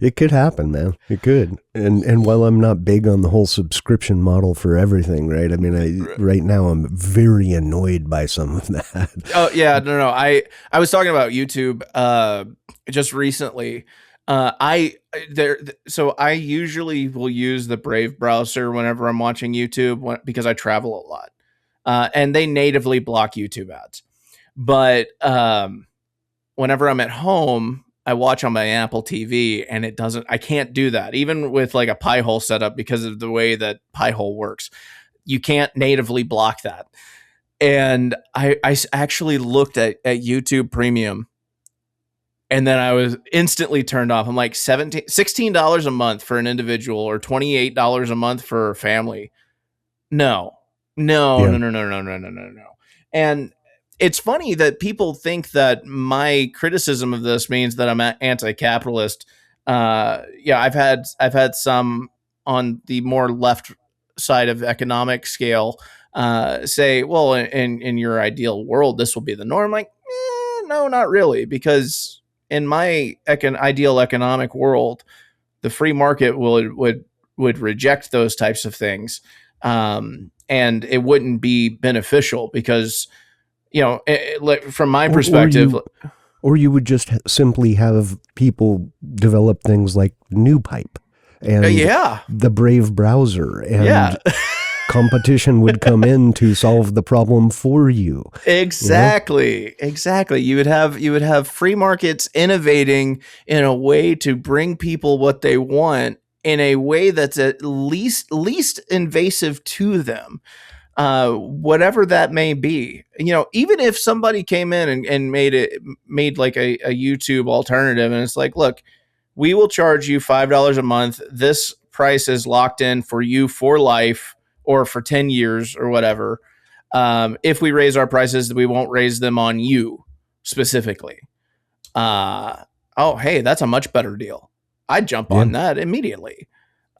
It could happen, man. It could. And while I'm not big on the whole subscription model for everything, right? I mean, right now I'm very annoyed by some of that. Oh, yeah. No. I was talking about YouTube just recently. So I usually will use the Brave browser whenever I'm watching YouTube because I travel a lot. And they natively block YouTube ads. But whenever I'm at home, I watch on my Apple TV and I can't do that. Even with like a Pi-hole setup because of the way that Pi-hole works. You can't natively block that. And I actually looked at YouTube Premium and then I was instantly turned off. I'm like $16 a month for an individual or $28 a month for a family. No. And it's funny that people think that my criticism of this means that I'm anti-capitalist. I've had some on the more left side of economic scale say, well, in your ideal world, this will be the norm. Like, no, not really, because in my ideal economic world, the free market would reject those types of things, and it wouldn't be beneficial because. From my perspective, or you would just simply have people develop things like New Pipe and the Brave browser, and competition would come in to solve the problem for you. Exactly. You would have free markets innovating in a way to bring people what they want in a way that's at least invasive to them. Whatever that may be, even if somebody came in and made like a YouTube alternative and it's like, look, we will charge you $5 a month. This price is locked in for you for life or for 10 years or whatever. If we raise our prices, we won't raise them on you specifically. Hey, that's a much better deal. I'd jump on that immediately.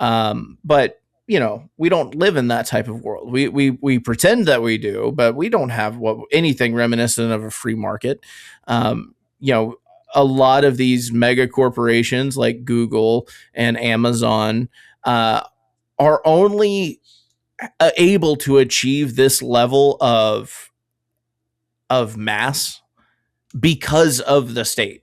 But we don't live in that type of world. We pretend that we do, but we don't have anything reminiscent of a free market. A lot of these mega corporations like Google and Amazon are only able to achieve this level of mass because of the state.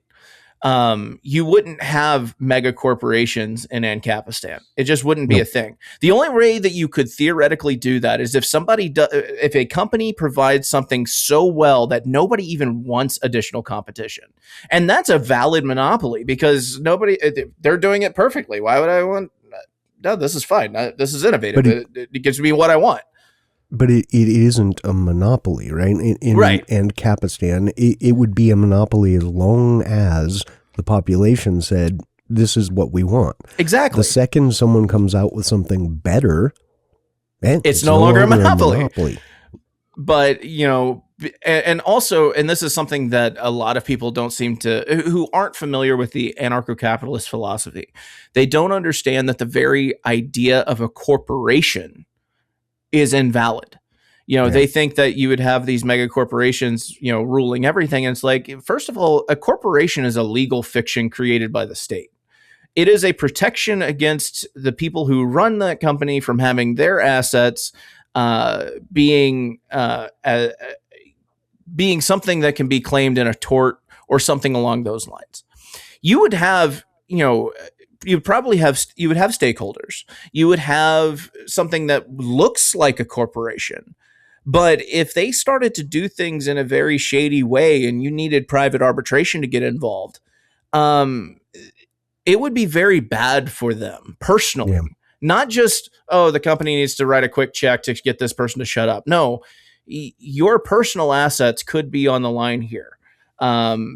You wouldn't have mega corporations in Ancapistan. It just wouldn't be a thing. The only way that you could theoretically do that is if if a company provides something so well that nobody even wants additional competition. And that's a valid monopoly because they're doing it perfectly. Why would I want? No, this is fine. This is innovative. It gives me what I want. But it isn't a monopoly, right? In right. Ancapistan, it would be a monopoly as long as the population said, this is what we want. Exactly. The second someone comes out with something better, it's no longer a monopoly. But, and also, and this is something that a lot of people who aren't familiar with the anarcho-capitalist philosophy, they don't understand that the very idea of a corporation is invalid. They think that you would have these mega corporations, ruling everything. And it's like, first of all, a corporation is a legal fiction created by the state. It is a protection against the people who run that company from having their assets being something that can be claimed in a tort or something along those lines. You would have, you would have stakeholders. You would have something that looks like a corporation. But if they started to do things in a very shady way and you needed private arbitration to get involved, it would be very bad for them personally. Yeah. Not just, the company needs to write a quick check to get this person to shut up. No, your personal assets could be on the line here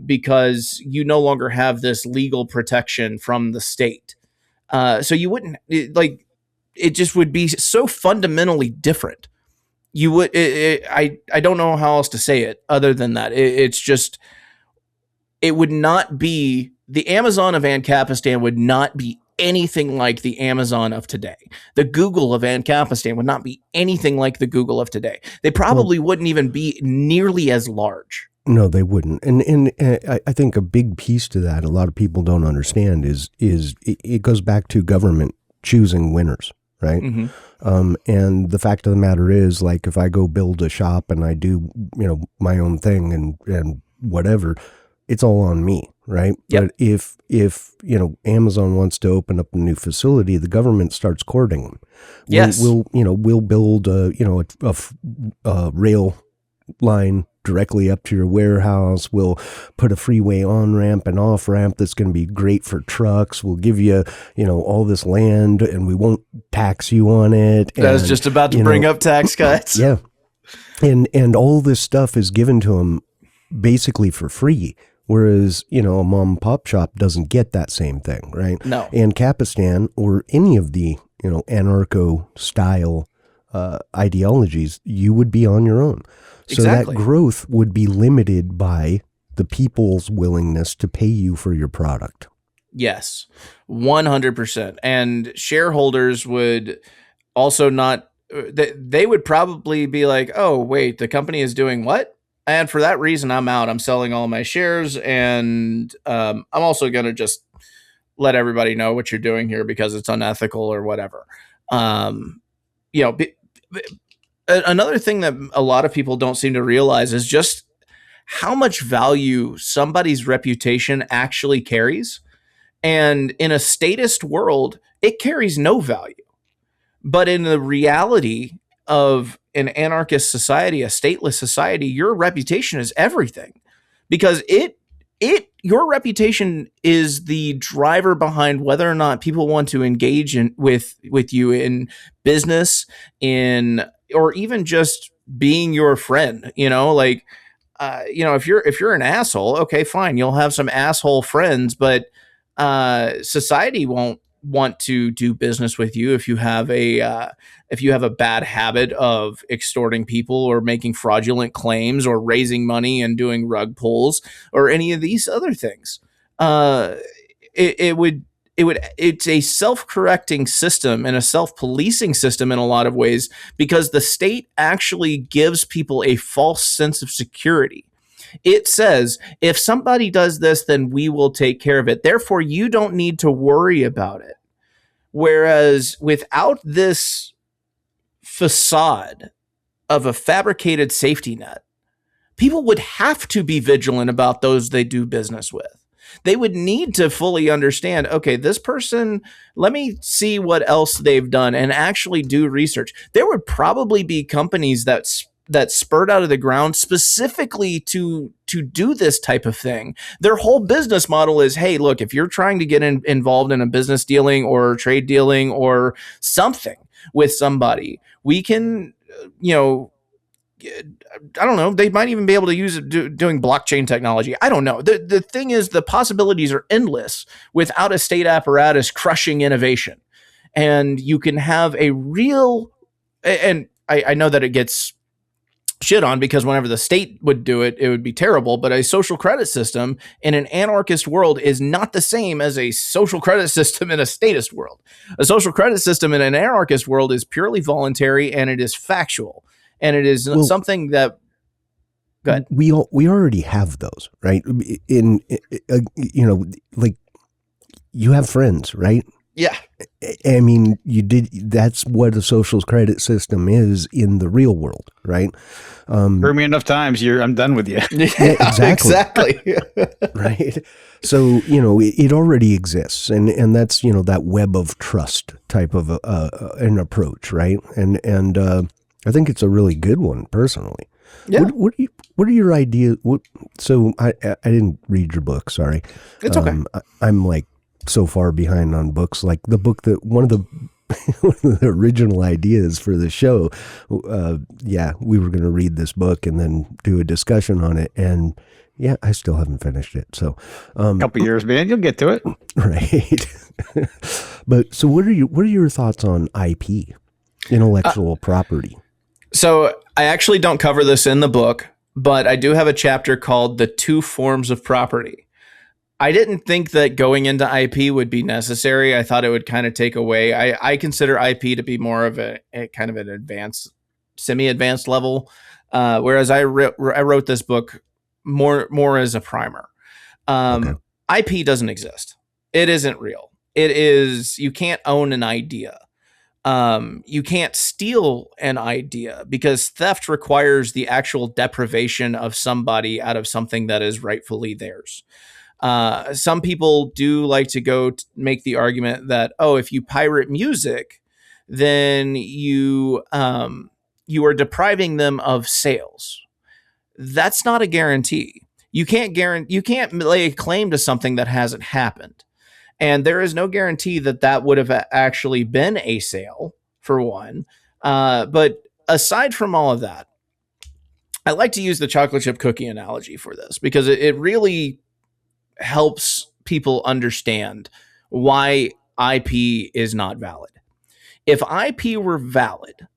because you no longer have this legal protection from the state. So you wouldn't, it just would be so fundamentally different. You would, I don't know how else to say it other than that. It's just, it would not be, the Amazon of AncapAir would not be anything like the Amazon of today. The Google of AncapAir would not be anything like the Google of today. They probably wouldn't even be nearly as large. No, they wouldn't. And I think a big piece to that, a lot of people don't understand, is it goes back to government choosing winners, right? Mm-hmm. And the fact of the matter is, like, if I go build a shop and I do, my own thing and whatever, it's all on me, right? Yep. But if Amazon wants to open up a new facility, the government starts courting them. Yes. We'll build a rail line directly up to your warehouse. We'll put a freeway on-ramp and off-ramp that's going to be great for trucks. We'll give you, all this land and we won't tax you on it. I was just about to bring up tax cuts. Yeah. And all this stuff is given to them basically for free. Whereas, a mom and pop shop doesn't get that same thing, right? No. AncapAir or any of the, anarcho style ideologies, you would be on your own. So exactly. That growth would be limited by the people's willingness to pay you for your product. Yes, 100%. And shareholders would also not, they would probably be like, oh, wait, the company is doing what? And for that reason, I'm out. I'm selling all my shares. And I'm also going to just let everybody know what you're doing here because it's unethical or whatever. Another thing that a lot of people don't seem to realize is just how much value somebody's reputation actually carries. And in a statist world, it carries no value. But in the reality of an anarchist society, a stateless society, your reputation is everything, because your reputation is the driver behind whether or not people want to engage with you in business, or even just being your friend. If you're an asshole, okay, fine, you'll have some asshole friends, but society won't want to do business with you if you have a bad habit of extorting people or making fraudulent claims or raising money and doing rug pulls or any of these other things. It's a self-correcting system and a self-policing system in a lot of ways, because the state actually gives people a false sense of security. It says, if somebody does this, then we will take care of it. Therefore, you don't need to worry about it. Whereas without this facade of a fabricated safety net, people would have to be vigilant about those they do business with. They would need to fully understand, okay, this person, let me see what else they've done and actually do research. There would probably be companies that spurred out of the ground specifically to do this type of thing. Their whole business model is, hey, look, if you're trying to get involved in a business dealing or trade dealing or something with somebody, we can, I don't know, they might even be able to use it doing blockchain technology. I don't know. The thing is, the possibilities are endless without a state apparatus crushing innovation. And you can have a real, and I know that it gets shit on because whenever the state would do it, it would be terrible. But a social credit system in an anarchist world is not the same as a social credit system in a statist world. A social credit system in an anarchist world is purely voluntary and it is factual. And it is something that, go ahead. We already have those, right? Like you have friends, right? Yeah. I mean, that's what a social credit system is in the real world, right? Heard me enough times, I'm done with you. Yeah, exactly. Right. So, it already exists, and that's, that web of trust type of an approach, right? And I think it's a really good one, personally. Yeah. What are your ideas? So I didn't read your book, sorry. It's okay. I'm like so far behind on books. Like the book that one of the original ideas for the show, we were going to read this book and then do a discussion on it, and yeah, I still haven't finished it. So a couple years, man, you'll get to it, right? But so, what are your thoughts on IP, intellectual property? So I actually don't cover this in the book, but I do have a chapter called "The Two Forms of Property." I didn't think that going into IP would be necessary. I thought it would kind of take away. I consider IP to be more of a kind of an advanced, semi-advanced level, whereas I wrote this book more as a primer. Okay. IP doesn't exist. It isn't real. It is, you can't own an idea. You can't steal an idea because theft requires the actual deprivation of somebody out of something that is rightfully theirs. Some people do like to make the argument that, if you pirate music, then you are depriving them of sales. That's not a guarantee. You can't lay a claim to something that hasn't happened. And there is no guarantee that would have actually been a sale, for one. But aside from all of that, I like to use the chocolate chip cookie analogy for this because it really helps people understand why IP is not valid. If IP were valid,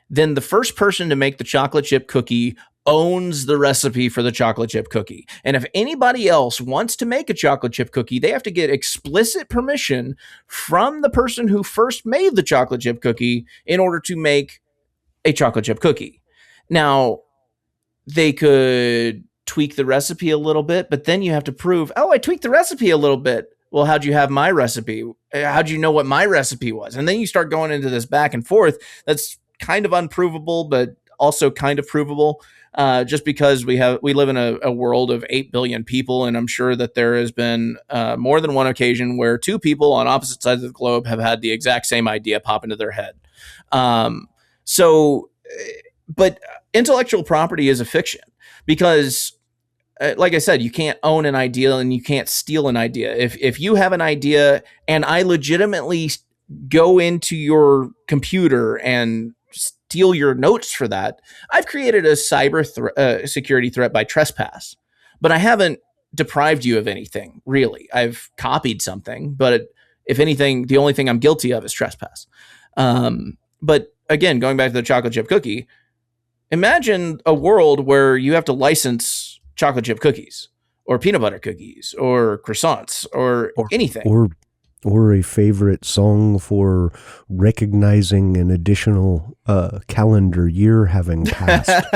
then the first person to make the chocolate chip cookie owns the recipe for the chocolate chip cookie. And if anybody else wants to make a chocolate chip cookie, they have to get explicit permission from the person who first made the chocolate chip cookie in order to make a chocolate chip cookie. Now, they could tweak the recipe a little bit, but then you have to prove, I tweaked the recipe a little bit. Well, how'd you have my recipe? How'd you know what my recipe was? And then you start going into this back and forth. That's kind of unprovable, but also kind of provable. Just because we live in a world of 8 billion people, and I'm sure that there has been more than one occasion where two people on opposite sides of the globe have had the exact same idea pop into their head. But intellectual property is a fiction because, like I said, you can't own an idea and you can't steal an idea. If you have an idea and I legitimately go into your computer and steal your notes for that, I've created a cyber security threat by trespass, but I haven't deprived you of anything, really. I've copied something, but if anything, the only thing I'm guilty of is trespass. But again, going back to the chocolate chip cookie, imagine a world where you have to license chocolate chip cookies or peanut butter cookies or croissants or anything. Or a favorite song for recognizing an additional calendar year having passed.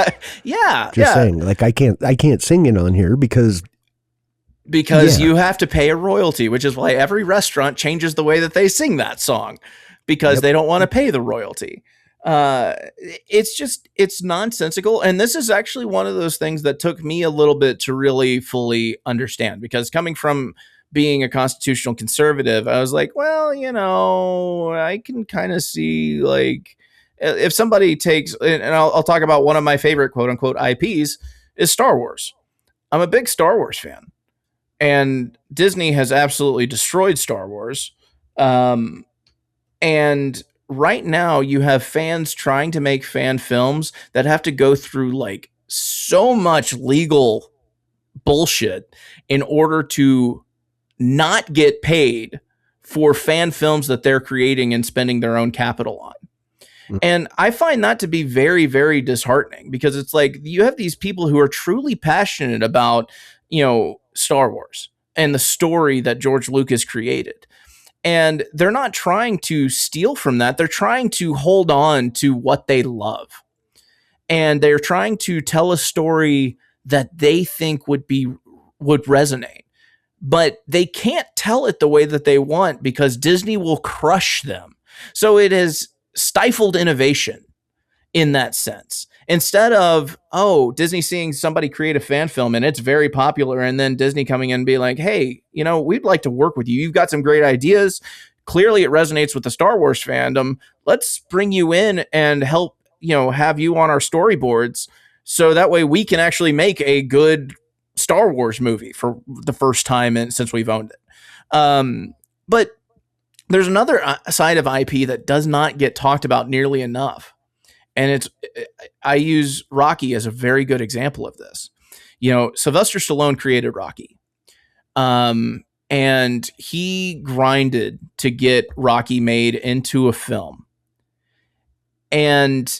Just saying, like I can't sing it on here because you have to pay a royalty, which is why every restaurant changes the way that they sing that song because they don't want to pay the royalty. It's nonsensical. And this is actually one of those things that took me a little bit to really fully understand, because coming from being a constitutional conservative, I was like, well, I can kind of see, like, if somebody takes, and I'll talk about one of my favorite quote unquote IPs is Star Wars. I'm a big Star Wars fan, and Disney has absolutely destroyed Star Wars. And right now you have fans trying to make fan films that have to go through like so much legal bullshit in order to not get paid for fan films that they're creating and spending their own capital on. And I find that to be very, very disheartening, because it's like you have these people who are truly passionate about, Star Wars and the story that George Lucas created. And they're not trying to steal from that. They're trying to hold on to what they love. and they're trying to tell a story that they think would resonate, but they can't tell it the way that they want because Disney will crush them. So it has stifled innovation in that sense. Instead of, Disney seeing somebody create a fan film and it's very popular, and then Disney coming in and be like, hey, we'd like to work with you. You've got some great ideas. Clearly it resonates with the Star Wars fandom. Let's bring you in and help, have you on our storyboards, so that way we can actually make a good Star Wars movie for the first time since we've owned it. But there's another side of IP that does not get talked about nearly enough. And I use Rocky as a very good example of this. Sylvester Stallone created Rocky. And he grinded to get Rocky made into a film. And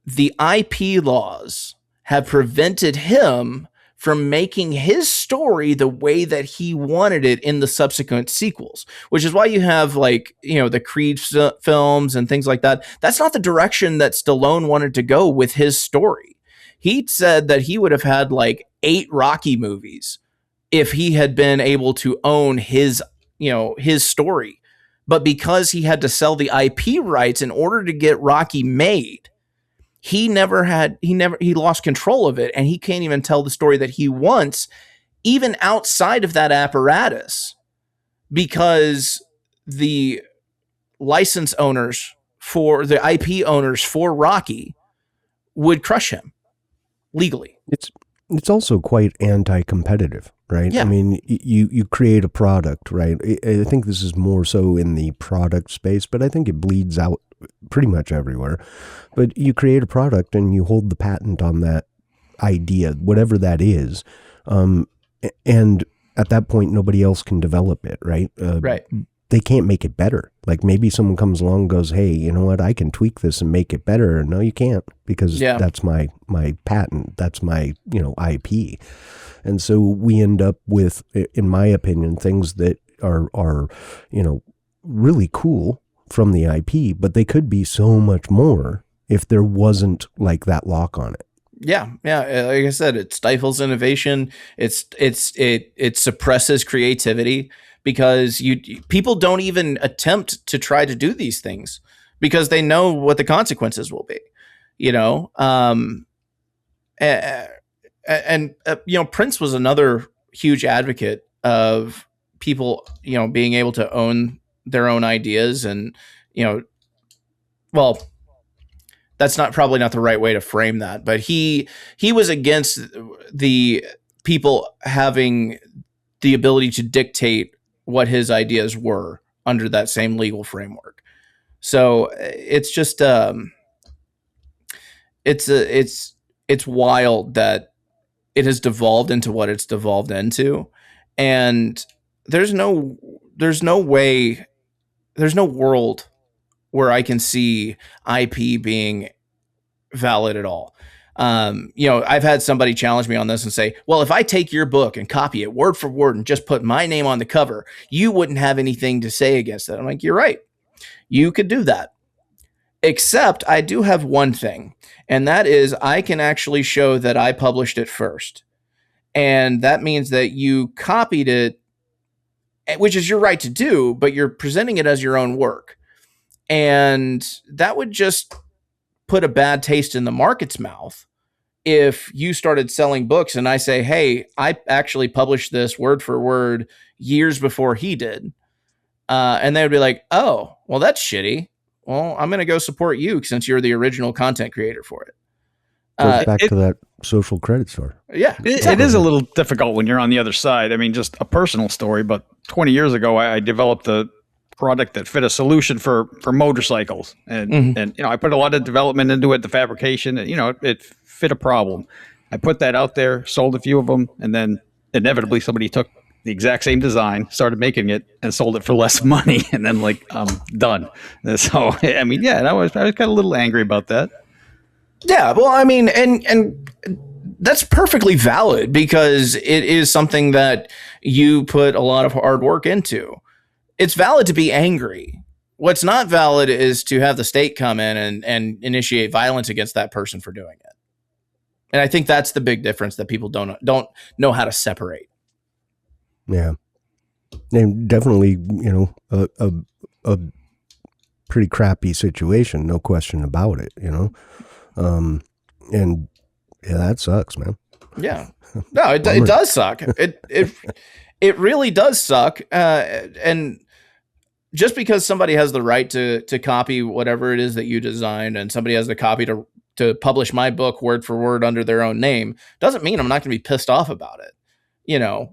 the IP laws have prevented him from making his story the way that he wanted it in the subsequent sequels, which is why you have the Creed films and things like that. That's not the direction that Stallone wanted to go with his story. He said that he would have had 8 Rocky movies if he had been able to own his story. But because he had to sell the IP rights in order to get Rocky made, he lost control of it, and he can't even tell the story that he wants, even outside of that apparatus, because the license owners for the IP owners for Rocky would crush him legally. It's also quite anti-competitive, right? Yeah. I mean, you create a product, right? I think this is more so in the product space, but I think it bleeds out pretty much everywhere. But you create a product and you hold the patent on that idea, whatever that is. And at that point, nobody else can develop it, right? Right. They can't make it better. Maybe someone comes along and goes, hey, you know what? I can tweak this and make it better. No, you can't, because that's my patent. That's my, IP. And so we end up with, in my opinion, things that are really cool from the IP, but they could be so much more if there wasn't that lock on it. Yeah. Like I said, it stifles innovation. It suppresses creativity, because people don't even attempt to try to do these things because they know what the consequences will be. Prince was another huge advocate of people, being able to own their own ideas, and that's probably not the right way to frame that, but he was against the people having the ability to dictate what his ideas were under that same legal framework. So it's just it's wild that it has devolved into what it's devolved into, and there's no world where I can see IP being valid at all. I've had somebody challenge me on this and say, well, if I take your book and copy it word for word and just put my name on the cover, you wouldn't have anything to say against it. I'm like, you're right. You could do that. Except I do have one thing, and that is I can actually show that I published it first. And that means that you copied it, which is your right to do, but you're presenting it as your own work. And that would just put a bad taste in the market's mouth if you started selling books and I say, hey, I actually published this word for word years before he did. And they would be like, oh, well, that's shitty. Well, I'm going to go support you since you're the original content creator for it. Goes back to that social credit score. Yeah. It is a little difficult when you're on the other side. I mean, just a personal story, but 20 years ago, I developed a product that fit a solution for motorcycles. And, and I put a lot of development into it, the fabrication, and, it fit a problem. I put that out there, sold a few of them, and then inevitably somebody took the exact same design, started making it, and sold it for less money. And then done. And so, I mean, I was kind of a little angry about that. Yeah, well, I mean, and that's perfectly valid because it is something that you put a lot of hard work into. It's valid to be angry, What's not valid is to have the state come in and initiate violence against that person for doing it. And I think that's the big difference that people don't know how to separate. Yeah. And definitely, a pretty crappy situation, no question about it, and yeah, that sucks, man. Yeah, no, it does suck. It really does suck. And just because somebody has the right to copy whatever it is that you designed, and somebody has the copy to publish my book word for word under their own name, doesn't mean I'm not going to be pissed off about it.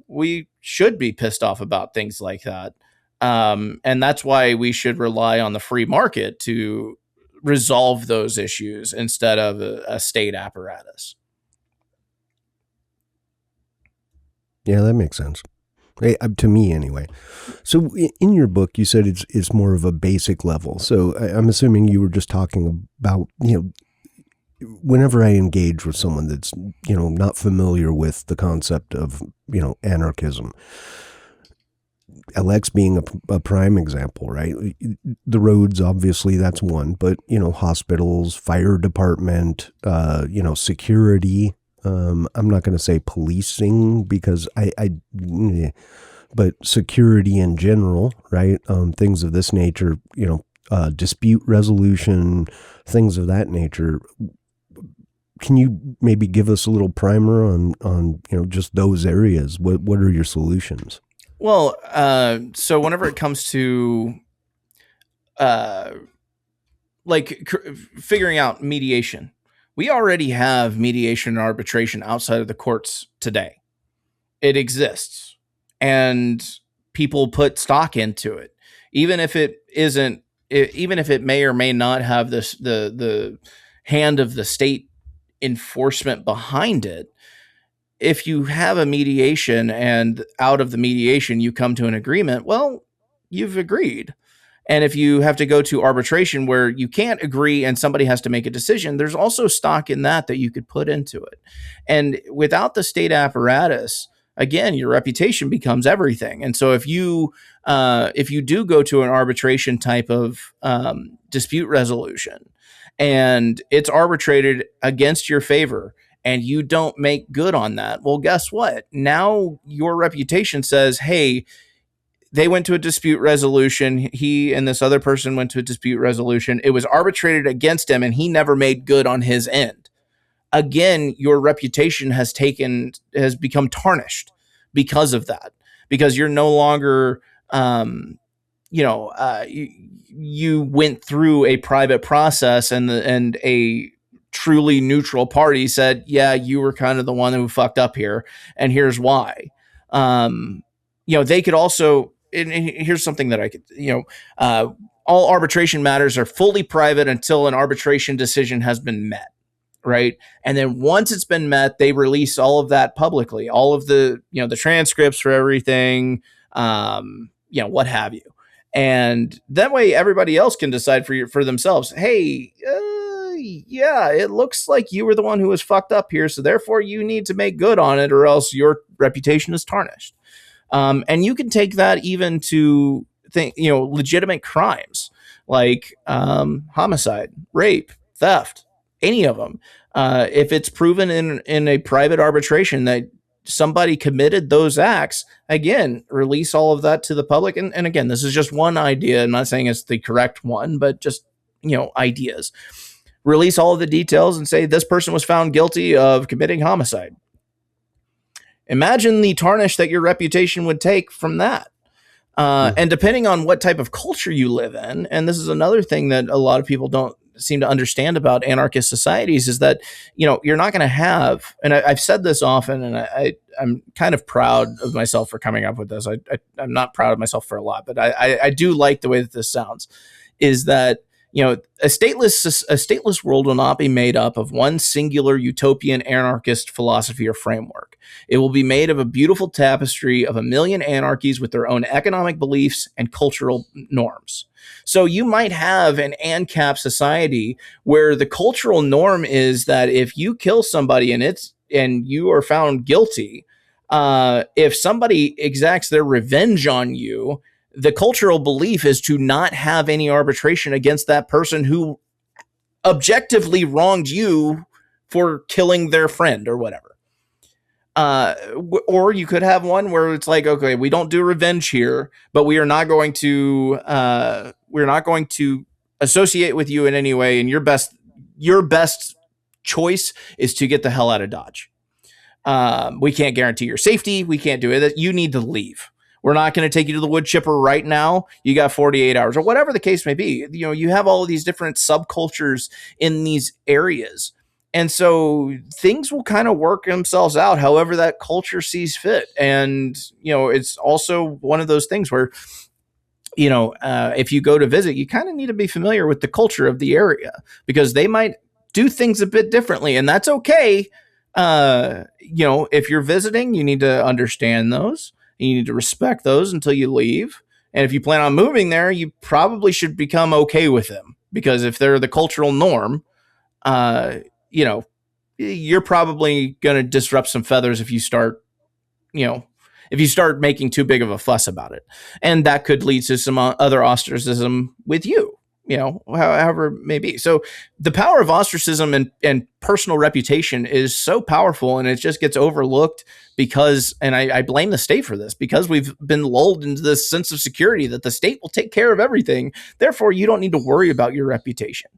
We should be pissed off about things like that. And that's why we should rely on the free market to resolve those issues instead of a state apparatus. Yeah, that makes sense. To me, anyway. So in your book, you said it's more of a basic level. So I'm assuming you were just talking about, whenever I engage with someone that's, not familiar with the concept of, anarchism, LX being a prime example, right? The roads, obviously, that's one, but, hospitals, fire department, security. I'm not going to say policing because but security in general, right? Things of this nature, dispute resolution, things of that nature. Can you maybe give us a little primer on just those areas? What are your solutions? Well, so whenever it comes to figuring out mediation, we already have mediation and arbitration outside of the courts today. It exists, and people put stock into it, even if it isn't, even if it may or may not have the hand of the state enforcement behind it. If you have a mediation and out of the mediation you come to an agreement, well, you've agreed. And if you have to go to arbitration where you can't agree and somebody has to make a decision, there's also stock in that you could put into it. And without the state apparatus, again, your reputation becomes everything. And so if you do go to an arbitration type of dispute resolution and it's arbitrated against your favor, and you don't make good on that, well, guess what? Now your reputation says, hey, they went to a dispute resolution. He and this other person went to a dispute resolution. It was arbitrated against him, and he never made good on his end. Again, your reputation has become tarnished because of that, because you're no longer, you went through a private process and a truly neutral party said, yeah, you were kind of the one who fucked up here, and here's why. They could also, and here's something that I could, all arbitration matters are fully private until an arbitration decision has been met, right? And then once it's been met, they release all of that publicly, all of the, the transcripts for everything, what have you. And that way everybody else can decide for themselves, hey, yeah, it looks like you were the one who was fucked up here, so therefore you need to make good on it or else your reputation is tarnished. And you can take that even to legitimate crimes like homicide, rape, theft, any of them. If it's proven in a private arbitration that somebody committed those acts, again, release all of that to the public. And again, this is just one idea. I'm not saying it's the correct one, but just, ideas. Release all of the details and say this person was found guilty of committing homicide. Imagine the tarnish that your reputation would take from that. And depending on what type of culture you live in, and this is another thing that a lot of people don't seem to understand about anarchist societies, is that, you're not going to have, and I've said this often, and I'm kind of proud of myself for coming up with this. I'm not proud of myself for a lot, but I do like the way that this sounds, is that, a stateless world will not be made up of one singular utopian anarchist philosophy or framework. It will be made of a beautiful tapestry of a million anarchies with their own economic beliefs and cultural norms. So you might have an AnCap society where the cultural norm is that if you kill somebody and you are found guilty, if somebody exacts their revenge on you, the cultural belief is to not have any arbitration against that person who objectively wronged you for killing their friend or whatever. Or you could have one where it's like, okay, we don't do revenge here, but we're not going to associate with you in any way, and your best choice is to get the hell out of Dodge. We can't guarantee your safety. We can't do it. You need to leave. We're not going to take you to the wood chipper right now. You got 48 hours or whatever the case may be. You know, you have all of these different subcultures in these areas. And so things will kind of work themselves out however that culture sees fit. And, you know, it's also one of those things where, you know, if you go to visit, you kind of need to be familiar with the culture of the area because they might do things a bit differently. And that's okay. You know, if you're visiting, you need to understand those. You need to respect those until you leave. And if you plan on moving there, you probably should become okay with them because if they're the cultural norm, you know, you're probably going to disrupt some feathers if you start, you know, if you start making too big of a fuss about it. And that could lead to some other ostracism with you, you know, however it may be. So the power of ostracism and personal reputation is so powerful, and it just gets overlooked because, and I blame the state for this, because we've been lulled into this sense of security that the state will take care of everything. Therefore, you don't need to worry about your reputation.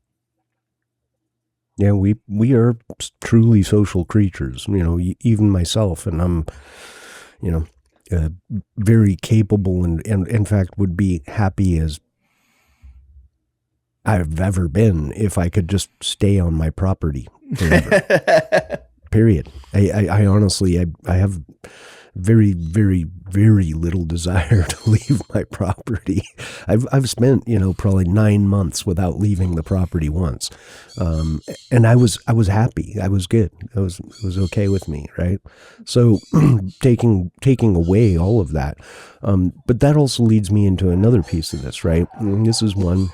Yeah, we are truly social creatures, you know, even myself, and I'm, you know, very capable and in fact would be happy as I've ever been if I could just stay on my property forever. Period. I honestly, I have very, very, very little desire to leave my property. I've spent, you know, probably 9 months without leaving the property once. And I was happy. I was good. It was okay with me. Right. So taking away all of that. But that also leads me into another piece of this, right? And this is one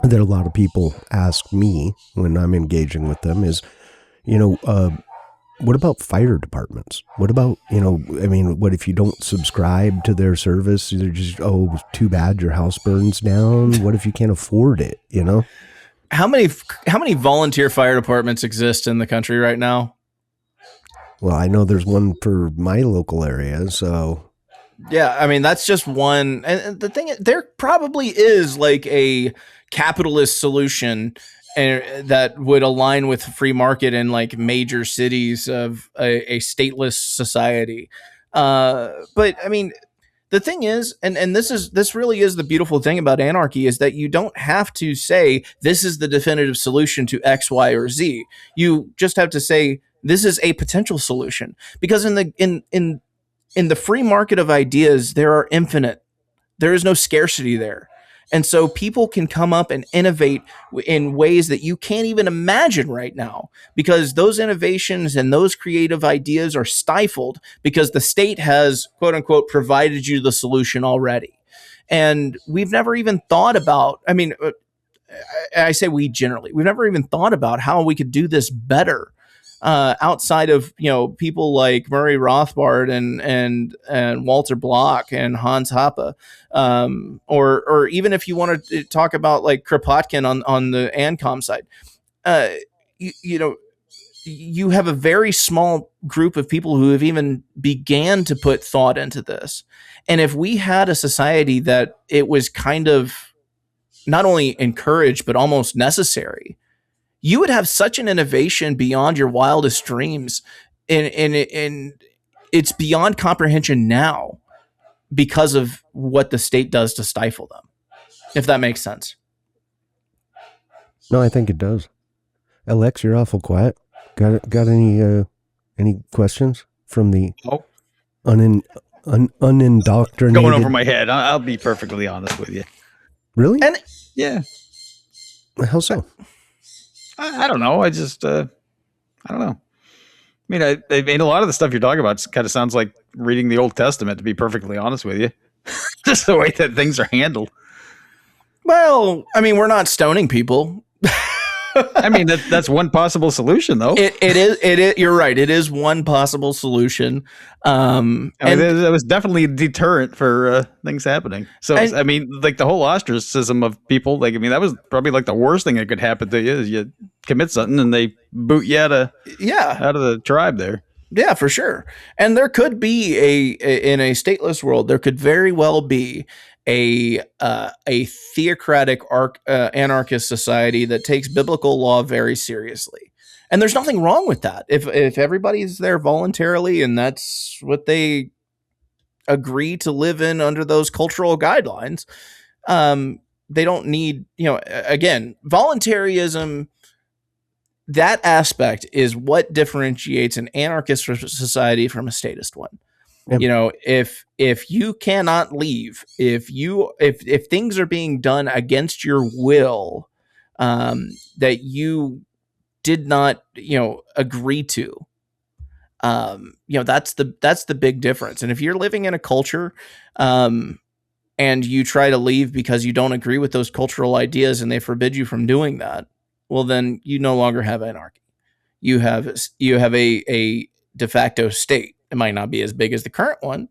that a lot of people ask me when I'm engaging with them is, you know, what about fire departments? What about, you know, I mean, what if you don't subscribe to their service? They're just, oh, too bad your house burns down. What if you can't afford it, you know? How many volunteer fire departments exist in the country right now? Well, I know there's one for my local area, so. Yeah, I mean, that's just one. And the thing is, there probably is like a capitalist solution that would align with free market in like major cities of a stateless society. But I mean, the thing is, and this really is the beautiful thing about anarchy, is that you don't have to say this is the definitive solution to X, Y, or Z. You just have to say this is a potential solution, because in the free market of ideas, there are infinite. There is no scarcity there. And so people can come up and innovate in ways that you can't even imagine right now, because those innovations and those creative ideas are stifled because the state has, quote unquote, provided you the solution already. And we've never even thought about, I mean, I say we've never even thought about how we could do this better. Outside of, you know, people like Murray Rothbard and Walter Block and Hans Hoppe, or even if you want to talk about like Kropotkin on the AnCom side, you know, you have a very small group of people who have even began to put thought into this. And if we had a society that it was kind of not only encouraged but almost necessary, you would have such an innovation beyond your wildest dreams. And it's beyond comprehension now because of what the state does to stifle them, if that makes sense. No, I think it does. LX, you're awful quiet. Got any questions from the unindoctrinated? Going over my head. I'll be perfectly honest with you. Really? And yeah. How so? I don't know. I don't know. I mean, I mean, a lot of the stuff you're talking about kind of sounds like reading the Old Testament, to be perfectly honest with you. Just the way that things are handled. Well, I mean, we're not stoning people. I mean, that's one possible solution, though. It is. You're right. It is one possible solution. I mean, it was definitely a deterrent for things happening. So, I mean, like the whole ostracism of people, like, I mean, that was probably like the worst thing that could happen to you is you commit something and they boot you out of the tribe there. Yeah, for sure. And there could be in a stateless world, there could very well be a theocratic anarchist society that takes biblical law very seriously. And there's nothing wrong with that. If everybody's there voluntarily and that's what they agree to live in under those cultural guidelines, they don't need, again, voluntarism. That aspect is what differentiates an anarchist society from a statist one. Yep. If you cannot leave, if things are being done against your will, that you did not, agree to, that's the big difference. And if you're living in a culture, and you try to leave because you don't agree with those cultural ideas and they forbid you from doing that, well, then you no longer have anarchy. You have a de facto state. It might not be as big as the current one.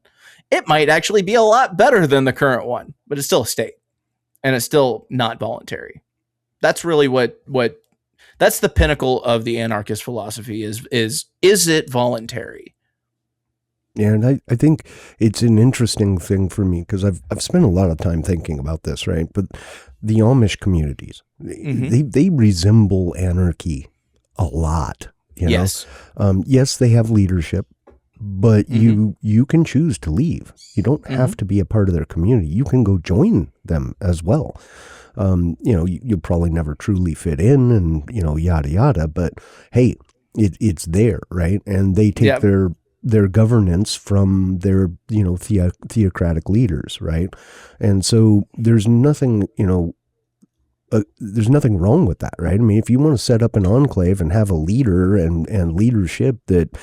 It might actually be a lot better than the current one, but it's still a state, and it's still not voluntary. That's really what that's the pinnacle of the anarchist philosophy is it voluntary? Yeah, and I think it's an interesting thing for me because I've spent a lot of time thinking about this, right? But the Amish communities, they resemble anarchy a lot. Yes. Yes, they have leadership, but you can choose to leave. You don't have to be a part of their community. You can go join them as well. You'll probably never truly fit in and, yada, yada. But hey, it's there, right? And they take their governance from their, theocratic leaders, right? And so there's nothing, there's nothing wrong with that, right? I mean, if you want to set up an enclave and have a leader and leadership that,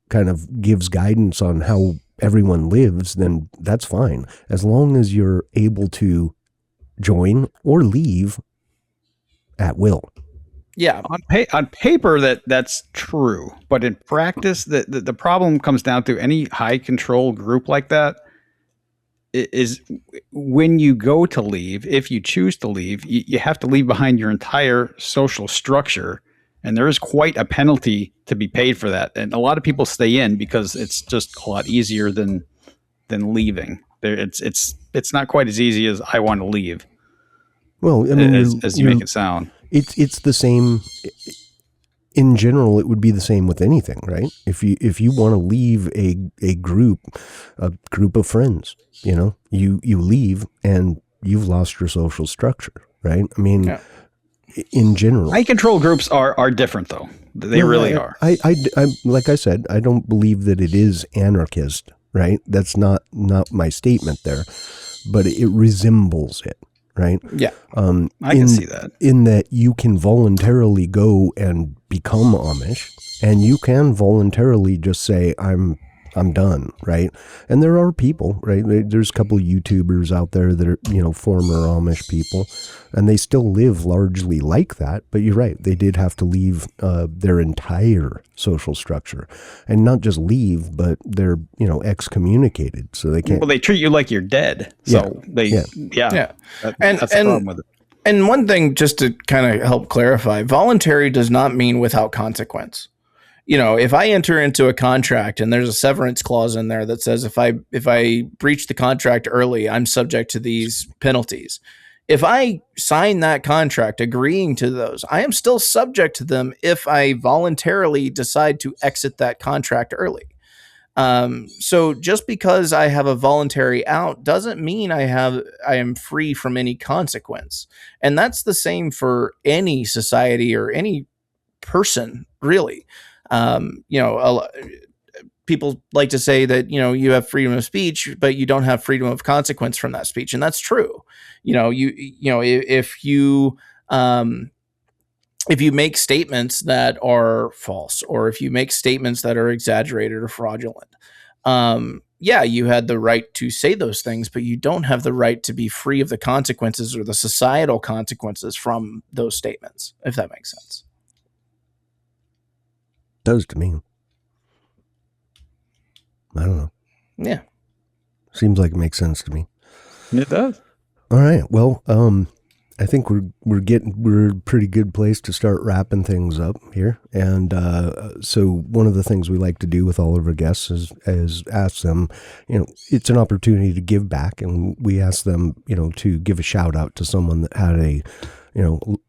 kind of gives guidance on how everyone lives, then that's fine. As long as you're able to join or leave at will. Yeah, on paper that's true, but in practice, the problem comes down to any high control group like that is when you go to leave, if you choose to leave, you have to leave behind your entire social structure, and there is quite a penalty to be paid for that. And a lot of people stay in because it's just a lot easier than leaving. It's not quite as easy as I want to leave. Well, I mean, as you make it sound. It's the same. In general, it would be the same with anything, right? If you want to leave a group of friends, you leave and you've lost your social structure, right? I mean, in general, high control groups are different, though. They really are. I like I said, I don't believe that it is anarchist, right? That's not my statement there, but it resembles it. Right? Yeah. I can see that. In that you can voluntarily go and become Amish, and you can voluntarily just say, I'm done, right? And there are people, right? There's a couple of YouTubers out there that are, former Amish people, and they still live largely like that. But you're right. They did have to leave their entire social structure, and not just leave, but they're, excommunicated. So they can't. Well, they treat you like you're dead. So that's the problem with it. And one thing, just to kind of help clarify, voluntary does not mean without consequence. If I enter into a contract and there's a severance clause in there that says if I breach the contract early, I'm subject to these penalties. If I sign that contract agreeing to those, I am still subject to them if I voluntarily decide to exit that contract early. So just because I have a voluntary out doesn't mean I am free from any consequence. And that's the same for any society or any person, really. People like to say that, you have freedom of speech, but you don't have freedom of consequence from that speech. And that's true. If you make statements that are false, or if you make statements that are exaggerated or fraudulent, yeah, you had the right to say those things, but you don't have the right to be free of the consequences or the societal consequences from those statements, if that makes sense. Does to me. I don't know. Yeah. Seems like it makes sense to me. It does. All right. Well, I think we're a pretty good place to start wrapping things up here. And so one of the things we like to do with all of our guests is ask them, it's an opportunity to give back, and we ask them, to give a shout out to someone that had a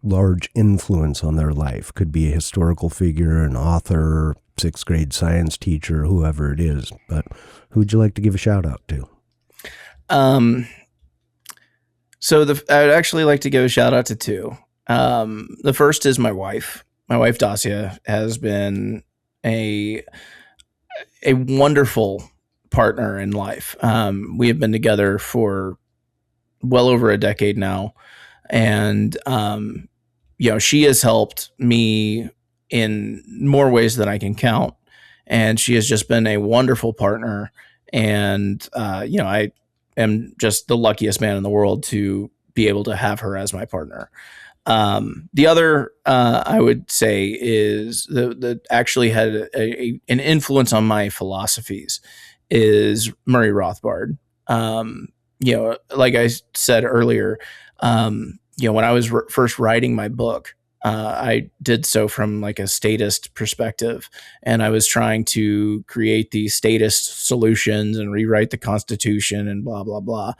large influence on their life. Could be a historical figure, an author, 6th grade science teacher, whoever it is. But who'd you like to give a shout out to? So I would actually like to give a shout out to two. The first is my wife. My wife, Dacia, has been a wonderful partner in life. We have been together for well over a decade now. And, she has helped me in more ways than I can count. And she has just been a wonderful partner. And, I am just the luckiest man in the world to be able to have her as my partner. The other, I would say, is that actually had an influence on my philosophies is Murray Rothbard. Like I said earlier, when I was first writing my book, I did so from like a statist perspective, and I was trying to create these statist solutions and rewrite the Constitution and blah, blah, blah.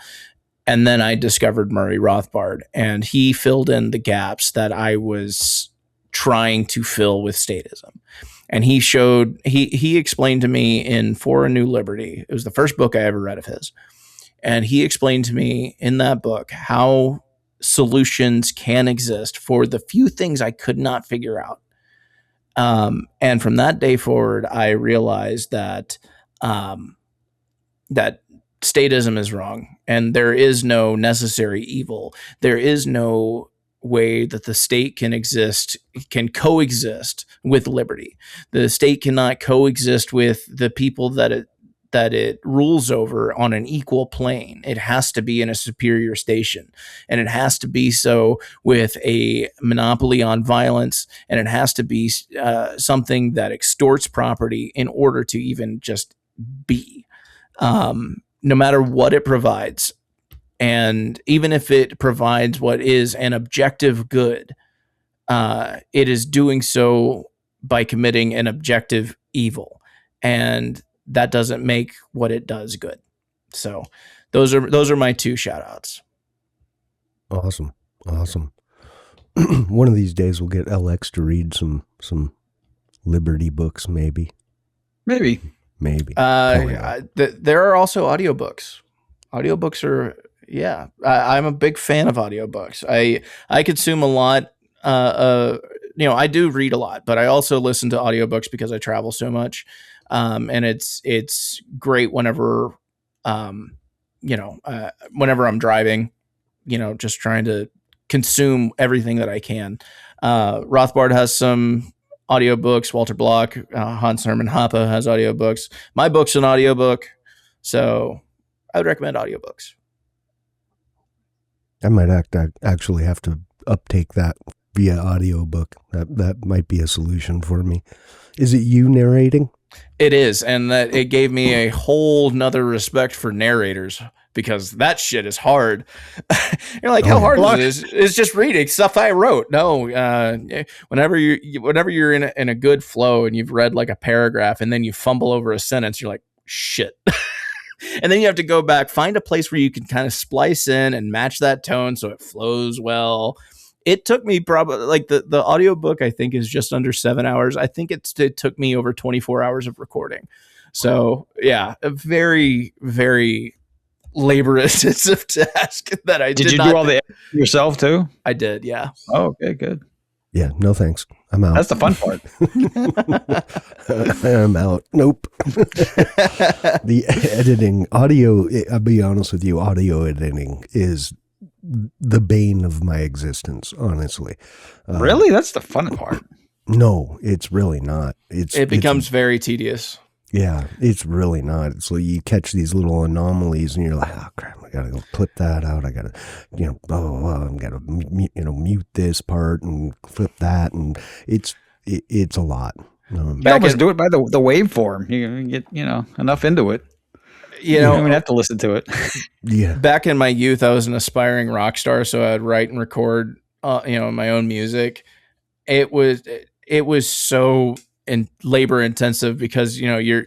And then I discovered Murray Rothbard, and he filled in the gaps that I was trying to fill with statism. And he explained to me in For a New Liberty, it was the first book I ever read of his. And he explained to me in that book how solutions can exist for the few things I could not figure out. And from that day forward, I realized that that statism is wrong, and there is no necessary evil. There is no way that the state can coexist with liberty. The state cannot coexist with the people that it rules over on an equal plane. It has to be in a superior station, and it has to be so with a monopoly on violence, and it has to be something that extorts property in order to even just be, no matter what it provides. And even if it provides what is an objective good, it is doing so by committing an objective evil. And that doesn't make what it does good. So those are my two shout outs. Awesome. One of these days we'll get LX to read some Liberty books, maybe. Maybe. There are also audiobooks. Audiobooks are, yeah. I'm a big fan of audiobooks. I consume a lot. I do read a lot, but I also listen to audiobooks because I travel so much. And it's great whenever, whenever I'm driving, just trying to consume everything that I can. Rothbard has some audiobooks. Walter Block, Hans Hermann Hoppe has audiobooks. My book's an audiobook, so I would recommend audiobooks. I might actually have to uptake that via audiobook. That might be a solution for me. Is it you narrating? It is, and that it gave me a whole nother respect for narrators, because that shit is hard. You're like, how hard is it? It's just reading stuff I wrote. No, whenever you're in a good flow and you've read like a paragraph and then you fumble over a sentence, you're like, shit. And then you have to go back, find a place where you can kind of splice in and match that tone so it flows well. It took me probably, like, the audiobook, I think, is just under 7 hours. I think it took me over 24 hours of recording. So, yeah, a very, very labor-intensive task that I did. Did you do all the editing yourself, too? I did, yeah. Oh, okay, good. Yeah, no thanks. I'm out. That's the fun part. I'm out. Nope. The editing, audio, I'll be honest with you, audio editing is the bane of my existence, honestly. Really? That's the fun part. No, it's really not. It becomes very tedious. Yeah, it's really not. It's like you catch these little anomalies and you're like, oh crap, I gotta go clip that out. I gotta, blah, blah, blah. I gotta, mute this part and flip that. And it's a lot. You almost do it by the waveform. You get, enough into it. You don't even have to listen to it. Yeah. Back in my youth, I was an aspiring rock star, so I'd write and record, my own music. It was so labor intensive because, you're,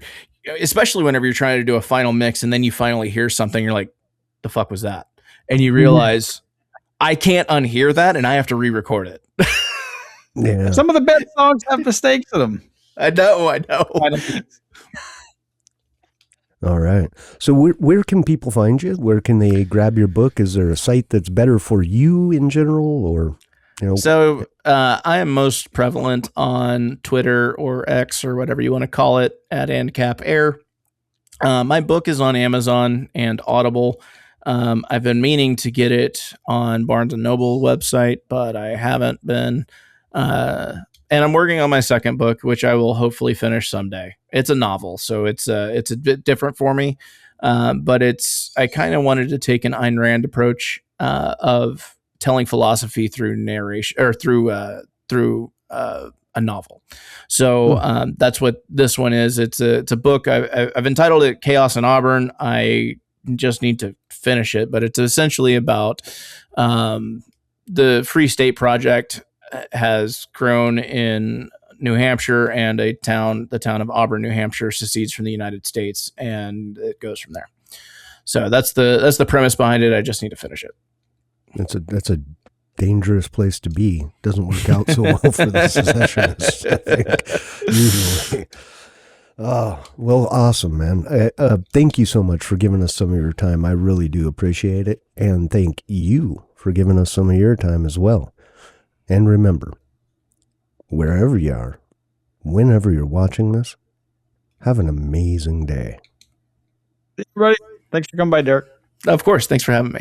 especially whenever you're trying to do a final mix and then you finally hear something, you're like, the fuck was that? And you realize I can't unhear that and I have to re-record it. Yeah. Some of the best songs have mistakes in them. I know. All right. So where can people find you? Where can they grab your book? Is there a site that's better for you in general, or? So I am most prevalent on Twitter or X or whatever you want to call it at AncapAir. My book is on Amazon and Audible. I've been meaning to get it on Barnes & Noble website, but I haven't been. And I'm working on my second book, which I will hopefully finish someday. It's a novel, so it's a bit different for me. But I kind of wanted to take an Ayn Rand approach of telling philosophy through narration or through a novel. So that's what this one is. It's a book. I've entitled it Chaos in Auburn. I just need to finish it, but it's essentially about the Free State Project has grown in New Hampshire, and the town of Auburn, New Hampshire, secedes from the United States, and it goes from there. So that's the premise behind it. I just need to finish it. That's a dangerous place to be. Doesn't work out so well for the secessionists, I think, usually. Oh, well, awesome, man. Thank you so much for giving us some of your time. I really do appreciate it. And thank you for giving us some of your time as well. And remember, wherever you are, whenever you're watching this, have an amazing day. Everybody, thanks for coming by, Derek. Of course. Thanks for having me.